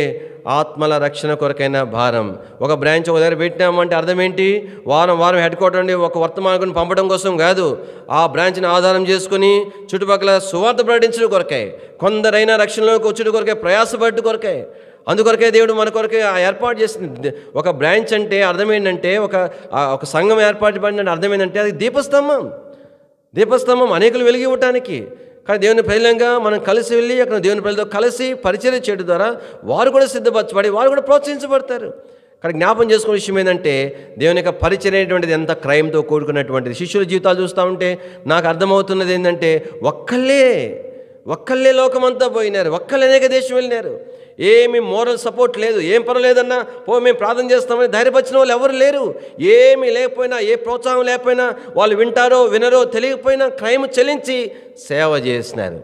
A: ఆత్మల రక్షణ కొరకైన భారం. ఒక బ్రాంచ్ ఒక దగ్గర పెట్టినామంటే అర్థం ఏంటి? వారం వారం హెడ్ క్వార్టర్ అండి ఒక వర్తమానం పంపడం కోసం కాదు, ఆ బ్రాంచ్ని ఆధారం చేసుకుని చుట్టుపక్కల సువార్త ప్రకటించడం కొరకే, కొందరైనా రక్షణలోకి వచ్చేటి కొరకే, ప్రయాసపడ్డ కొరకే. అందుకొరకే దేవుడు మన కొరకే ఏర్పాటు చేసింది. ఒక బ్రాంచ్ అంటే అర్థం ఏంటంటే, ఒక సంఘం ఏర్పాటు పడిన అర్థం ఏంటంటే అది దీపస్తంభం. దీపస్తంభం అనేకులు వెలిగి ఇవ్వటానికి. కానీ దేవుని ప్రజలంగా మనం కలిసి వెళ్ళి అక్కడ దేవుని ప్రజలతో కలిసి పరిచర్య చేయడం ద్వారా వారు కూడా సిద్ధపరచబడి వారు కూడా ప్రోత్సహించబడతారు. కానీ జ్ఞాపం చేసుకునే విషయం ఏంటంటే, దేవుని యొక్క పరిచర్య అనేటువంటిది ఎంత క్రైమ్తో కూడుకున్నటువంటిది. శిష్యుల జీవితాలు చూస్తూ ఉంటే నాకు అర్థమవుతున్నది ఏంటంటే, ఒక్కళ్ళే లోకమంతా పోయినారు, ఒక్కళ్ళే అనేక దేశం వెళ్ళినారు. ఏమి మోరల్ సపోర్ట్ లేదు, ఏం పర్వాలేదన్నా మేము ప్రార్థన చేస్తామని ధైర్యపరిచిన వాళ్ళు ఎవరు లేరు. ఏమీ లేకపోయినా, ఏ ప్రోత్సాహం లేకపోయినా, వాళ్ళు వింటారో వినరో తెలియకపోయినా క్రైమ్ చెల్లించి సేవ చేసినారు.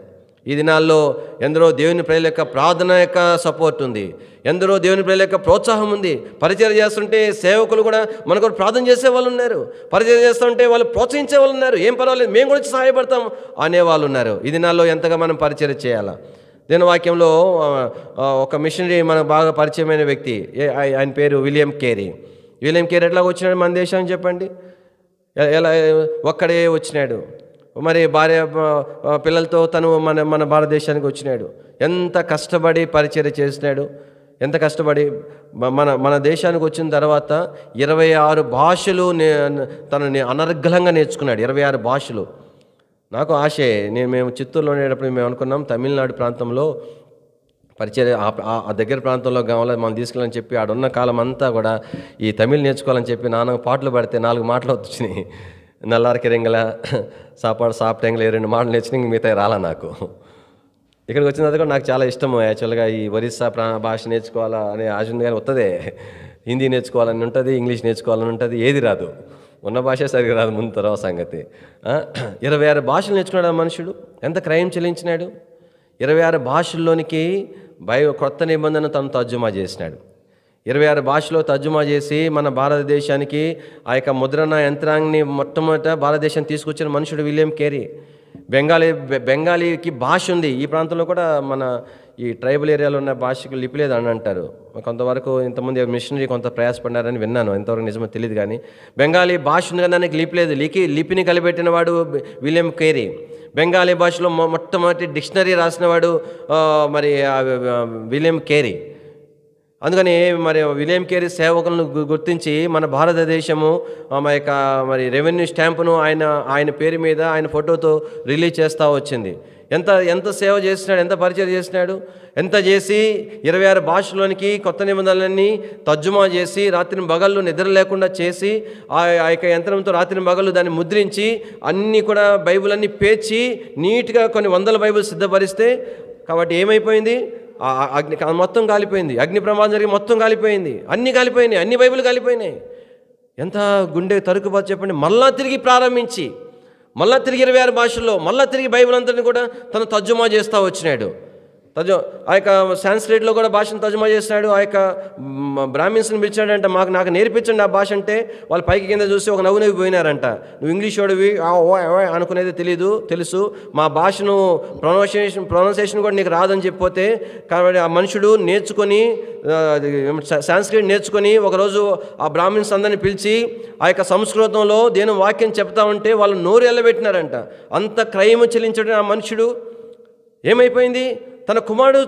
A: ఈ దినాల్లో ఎందరో దేవుని ప్రజల యొక్క ప్రార్థన యొక్క సపోర్ట్ ఉంది, ఎందరో దేవుని ప్రజల యొక్క ప్రోత్సాహం ఉంది. పరిచయం చేస్తుంటే సేవకులు కూడా మనకు ప్రార్థన చేసే వాళ్ళు ఉన్నారు, పరిచయం చేస్తుంటే వాళ్ళు ప్రోత్సహించే వాళ్ళు ఉన్నారు. ఏం పర్వాలేదు, మేము కూడా సహాయపడతాం అనేవాళ్ళు ఉన్నారు. ఈ దినాల్లో ఎంతగా మనం పరిచయం చేయాలా? దేవుని వాక్యంలో ఒక మిషనరీ మనకు బాగా పరిచయమైన వ్యక్తి, ఆయన పేరు విలియం కేరీ. విలియం కేరీ ఎట్లా వచ్చినాడు మన దేశానికి చెప్పండి? ఎలా ఒక్కడే వచ్చినాడు. మరి భార్య పిల్లలతో తను మన భారతదేశానికి వచ్చినాడు. ఎంత కష్టపడి పరిచర్య చేసినాడు, ఎంత కష్టపడి మన దేశానికి వచ్చిన తర్వాత 26 భాషలు తనని అనర్గళంగా నేర్చుకున్నాడు. 26 భాషలు. నాకు ఆశే, మేము చిత్తూరులో ఉండేటప్పుడు మేము అనుకున్నాం తమిళనాడు ప్రాంతంలో పరిచర్య ఆ దగ్గర ప్రాంతంలో కావాలి మనం తీసుకెళ్ళని చెప్పి ఆడున్న కాలం అంతా కూడా ఈ తమిళ్ నేర్చుకోవాలని చెప్పి నాన్న పాటలు పడితే 4 మాటలు వచ్చినాయి. నల్లారికి రెంగల సాపాడు సాప్టెంగల 2 మాటలు నేర్చుకుని మిగతా రాలా నాకు. ఇక్కడికి వచ్చిన తర్వాత కూడా నాకు చాలా ఇష్టము యాక్చువల్గా ఈ ఒరిస్సా భాష నేర్చుకోవాలా అనే ఆశ ఉంది. కానీ వస్తుంది, హిందీ నేర్చుకోవాలని ఉంటుంది, ఇంగ్లీష్ నేర్చుకోవాలని ఉంటుంది, ఏది రాదు. ఉన్న భాష సరిగ్గా రాదు, ముందు తర్వాత సంగతి. 26 భాషలు నేర్చుకున్నాడు ఆ మనుషుడు. ఎంత క్రైమ్ చెల్లించినాడు? 26 భాషల్లోనికి కొత్త నిబంధన తను తర్జుమా చేసినాడు. 26 భాషలో తర్జుమా చేసి మన భారతదేశానికి ఆ యొక్క ముద్రణ యంత్రాన్ని మొట్టమొదట భారతదేశాన్ని తీసుకొచ్చిన మనుషుడు విలియం కేరీ. బెంగాలీకి భాష ఉంది. ఈ ప్రాంతంలో కూడా మన ఈ ట్రైబల్ ఏరియాలో ఉన్న భాషకు లిపి లేదు అని అంటారు. కొంతవరకు ఇంతమంది మిషనరీ కొంత ప్రయాసపడ్డారని విన్నాను, ఎంతవరకు నిజమో తెలియదు. కానీ బెంగాలీ భాష ఉంది కానీ దానికి లిపి లేదు. లిపిని కలిపెట్టిన వాడు విలియం కేరీ. బెంగాలీ భాషలో మొట్టమొదటి డిక్షనరీ రాసినవాడు మరి విలియం కేరీ. అందుకని మరి విలియం కేరీ సేవకులను గుర్తించి మన భారతదేశము మా యొక్క మరి రెవెన్యూ స్టాంపును ఆయన పేరు మీద ఆయన ఫోటోతో రిలీజ్ చేస్తూ వచ్చింది. ఎంత సేవ చేసినాడు, ఎంత పరిచయం చేసినాడు, ఎంత చేసి 26 భాషలోనికి కొత్త నిబంధనలన్నీ తర్జుమా చేసి రాత్రి పగళ్ళు నిద్ర లేకుండా చేసి ఆ యొక్క యంత్రంతో రాత్రి పగళ్ళు దాన్ని ముద్రించి అన్నీ కూడా బైబిల్ అన్నీ పేర్చి నీట్గా కొన్ని 100 బైబిల్ సిద్ధపరిస్తే కాబట్టి ఏమైపోయింది? అగ్ని మొత్తం కాలిపోయింది. అగ్ని ప్రమాదం జరిగి మొత్తం కాలిపోయింది. అన్నీ కాలిపోయినాయి, అన్ని బైబిల్ కాలిపోయినాయి. ఎంత గుండె తరుకుబాటు చెప్పండి. మళ్ళా తిరిగి ప్రారంభించి మళ్ళా తిరిగి 26 భాషల్లో మళ్ళా తిరిగి బైబిల్ అంతని కూడా తను తర్జుమా చేస్తూ వచ్చినాడు. ఆ యొక్క సాంస్క్రిట్లో కూడా భాషను తర్జుమా చేసినాడు. ఆ యొక్క బ్రాహ్మిన్స్ని పిలిచాడంట, నాకు నేర్పించండి ఆ భాష అంటే వాళ్ళు పైకి కింద చూసి ఒక నవ్వు పోయినారంట. నువ్వు ఇంగ్లీష్ వాడివి అనుకునేది తెలుసు, మా భాషను ప్రొనౌన్సియేషన్ కూడా నీకు రాదని చెప్పిపోతే, కాబట్టి ఆ మనుషుడు నేర్చుకొని సాంస్క్రిట్ నేర్చుకొని ఒకరోజు ఆ బ్రాహ్మిన్స్ అందరిని పిలిచి ఆ యొక్క సంస్కృతంలో దేని వాక్యం చెప్తా ఉంటే వాళ్ళు నోరు ఎల్లబెట్టినారంట. అంత క్రయము చెల్లించడం ఆ మనుషుడు ఏమైపోయింది, తన కుమారుడు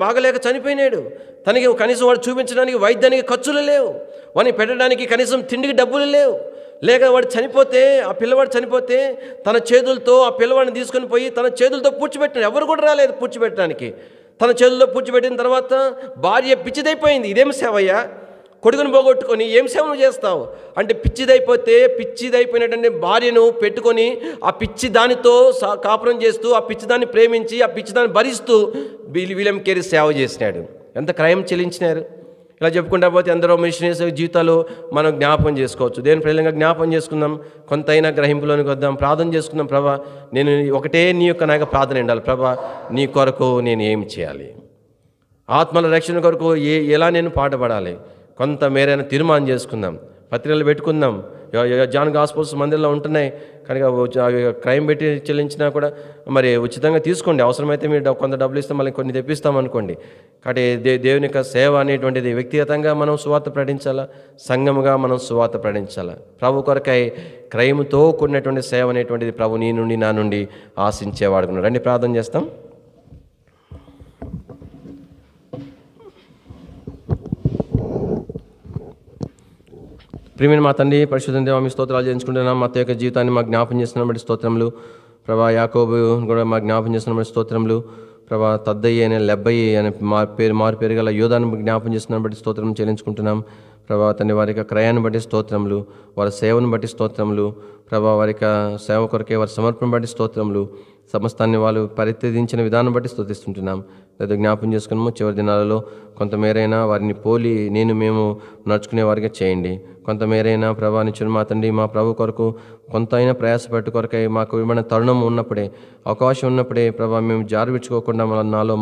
A: బాగలేక చనిపోయినాడు. తనకి కనీసం వాడు చూపించడానికి వైద్యానికి ఖర్చులు లేవు, వాడిని పెట్టడానికి కనీసం తిండికి డబ్బులు లేవు. లేక వాడు చనిపోతే, ఆ పిల్లవాడు చనిపోతే తన చేతులతో ఆ పిల్లవాడిని తీసుకొని పోయి తన చేతులతో పూడ్చిపెట్టినాడు. ఎవరు కూడా రాలేదు పూడ్చిపెట్టడానికి. తన చేతులతో పూడ్చిపెట్టిన తర్వాత భార్య పిచ్చిదైపోయింది. ఇదేం సేవయ్యా, కొడుకుని పోగొట్టుకొని ఏం సేవ నువ్వు చేస్తావు అంటే, పిచ్చిదైపోయినటువంటి భార్యను పెట్టుకొని ఆ పిచ్చి దానితో కాపురం చేస్తూ, ఆ పిచ్చి దాన్ని ప్రేమించి, ఆ పిచ్చి దాన్ని భరిస్తూ విలియం కేరీ సేవ చేసినాడు. ఎంత క్రయం చెల్లించినారు. ఇలా చెప్పుకుంటా పోతే ఎందరో మిషనరీస్ జీవితాలు మనం జ్ఞాపకం చేసుకోవచ్చు. దేని ప్రేలంగా జ్ఞాపకం చేసుకుందాం, కొంతైనా గ్రహింపులోనికి వద్దాం, ప్రార్థన చేసుకుందాం. ప్రభా, నేను ఒకటే నీ యొక్క నాకు ప్రార్థన ఉండాలి. ప్రభా, నీ కొరకు నేను ఏం చేయాలి, ఆత్మల రక్షణ కొరకు ఎలా నేను పాటుపడాలి, కొంత మేరైనా తీర్మానం చేసుకుందాం. పత్రికలు పెట్టుకుందాం. జాన్ గాస్పల్స్ మందిరంలో ఉంటున్నాయి కనుక క్రైమ్ పెట్టి చెల్లించినా కూడా మరి ఉచితంగా తీసుకోండి. అవసరమైతే మీరు కొంత డబ్బులు ఇస్తాం, మళ్ళీ కొన్ని తెప్పిస్తాం అనుకోండి. కాబట్టి దేవుని యొక్క సేవ అనేటువంటిది వ్యక్తిగతంగా మనం సువార్త ప్రకటించాలా, సంఘముగా మనం సువార్త ప్రకటించాలా. ప్రభు కొరకై క్రైమ్తో కూడినటువంటి సేవ అనేటువంటిది ప్రభు నీ నుండి నా నుండి ఆశించేవాడుకున్నాడు. రండి ప్రార్థన చేస్తాం. ప్రియమైన మా తండ్రి పరిశుద్ధ దేవ, మీ స్తోత్రాలు చేయించుకుంటున్నాం. మా యొక్క జీవితాన్ని మా జ్ఞాపం చేస్తున్న బట్టి స్తోత్రములు. ప్రభా, యాకోబు కూడా మా జ్ఞాపం చేస్తున్న బట్టి స్తోత్రములు. ప్రభా, తద్దయ్యి అనే లెబ్బయ్యి అనే మారు పేరు గల యోధాన్ని జ్ఞాపం చేస్తున్న బట్టి స్తోత్రం చెల్లించుకుంటున్నాం. ప్రభా తండ్రి, వారి యొక్క క్రయాన్ని బట్టి స్తోత్రములు, వారి సేవను బట్టి స్తోత్రములు. ప్రభా, వారి యొక్క సేవ కొరకే వారి సమర్పణ బట్టి స్తోత్రములు. సమస్తాన్ని వాళ్ళు పరిత్యజించిన విధానం బట్టి స్తోతిస్తుంటున్నాం. లేదా జ్ఞాపం చేసుకున్నాము, చివరి దినాలలో కొంతమేరైనా వారిని పోలి మేము నడుచుకునే వారిగా చేయండి. కొంతమేరైనా ప్రభా నిచ్చిన మా తండ్రి, మా ప్రభు కొరకు కొంత అయినా ప్రయాసపెట్టు కొరకై మాకు ఇవ్వబడిన తరుణం ఉన్నప్పుడే, అవకాశం ఉన్నప్పుడే ప్రభా మేము జారువిడ్చుకోకుండా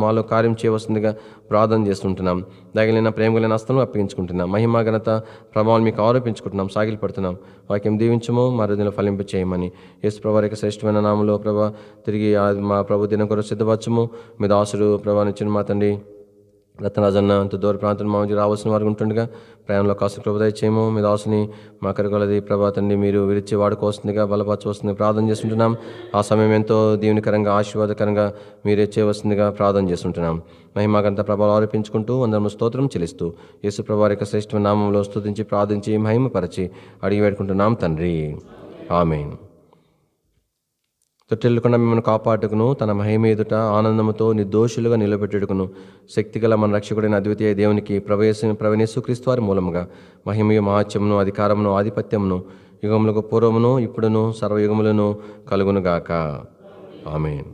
A: మాలో కార్యం చేయవలసిందిగా ప్రార్థన చేస్తుంటున్నాం. దగిలిన ప్రేమగలిగిన హస్తము అప్పగించుకుంటున్నాం. మహిమా ఘనత ప్రభావం మీకు ఆరోపించుకుంటున్నాం, సాగిలి పడుతున్నాం. వాక్యం దీవించము, మా హృదయంలో ఫలింప చేయమని యేసు ప్రభు యొక్క శ్రేష్టమైన నామములో ప్రభా తిరిగి మా ప్రభు దినం కొరకు సిద్ధపరచము. మీ దాసుడు ప్రభా నిచ్చిన మా తండ్రి రత్నరాజన్న అంత దూర ప్రాంతం మా మధ్య రావాల్సిన వారు ఉంటుండగా ప్రయాణంలో కాస్త ప్రభుదయ చేయము. మీ దాసుని మా కరగలది ప్రభా తండ్రి మీరు విరిచి వాడుకోవస్తుందిగా బలపరచవలసిందిగా ప్రార్థన చేస్తుంటున్నాం. ఆ సమయం ఎంతో దీవెనికరంగా ఆశీర్వాదకరంగా మీరే చేయవలసిందిగా ప్రార్థన చేస్తుంటున్నాం. మహిమాగంత ప్రభావం ఆరోపించుకుంటూ అందరము స్తోత్రం చెల్లిస్తూ యేసు ప్రభు యొక్క శ్రేష్టమైన నామంలో స్తుతించి ప్రార్థించి మహిమపరచి అడిగి వేడుకుంటున్నాం తండ్రి, ఆమేన్. తొట్టెళ్ళకుండా మిమ్మల్ని కాపాడుకును, తన మహిమ ఎదుట ఆనందముతో నిర్దోషులుగా నిలబెట్టుకును శక్తిగల మన రక్షకుడైన అద్వితీయ దేవునికి ప్రవేశ క్రీస్తు వారి మూలముగా మహిమయు మహాత్యమును అధికారమును ఆధిపత్యమును యుగములకు పూర్వమును ఇప్పుడును సర్వయుగములను కలుగునుగాక. ఆమేన్.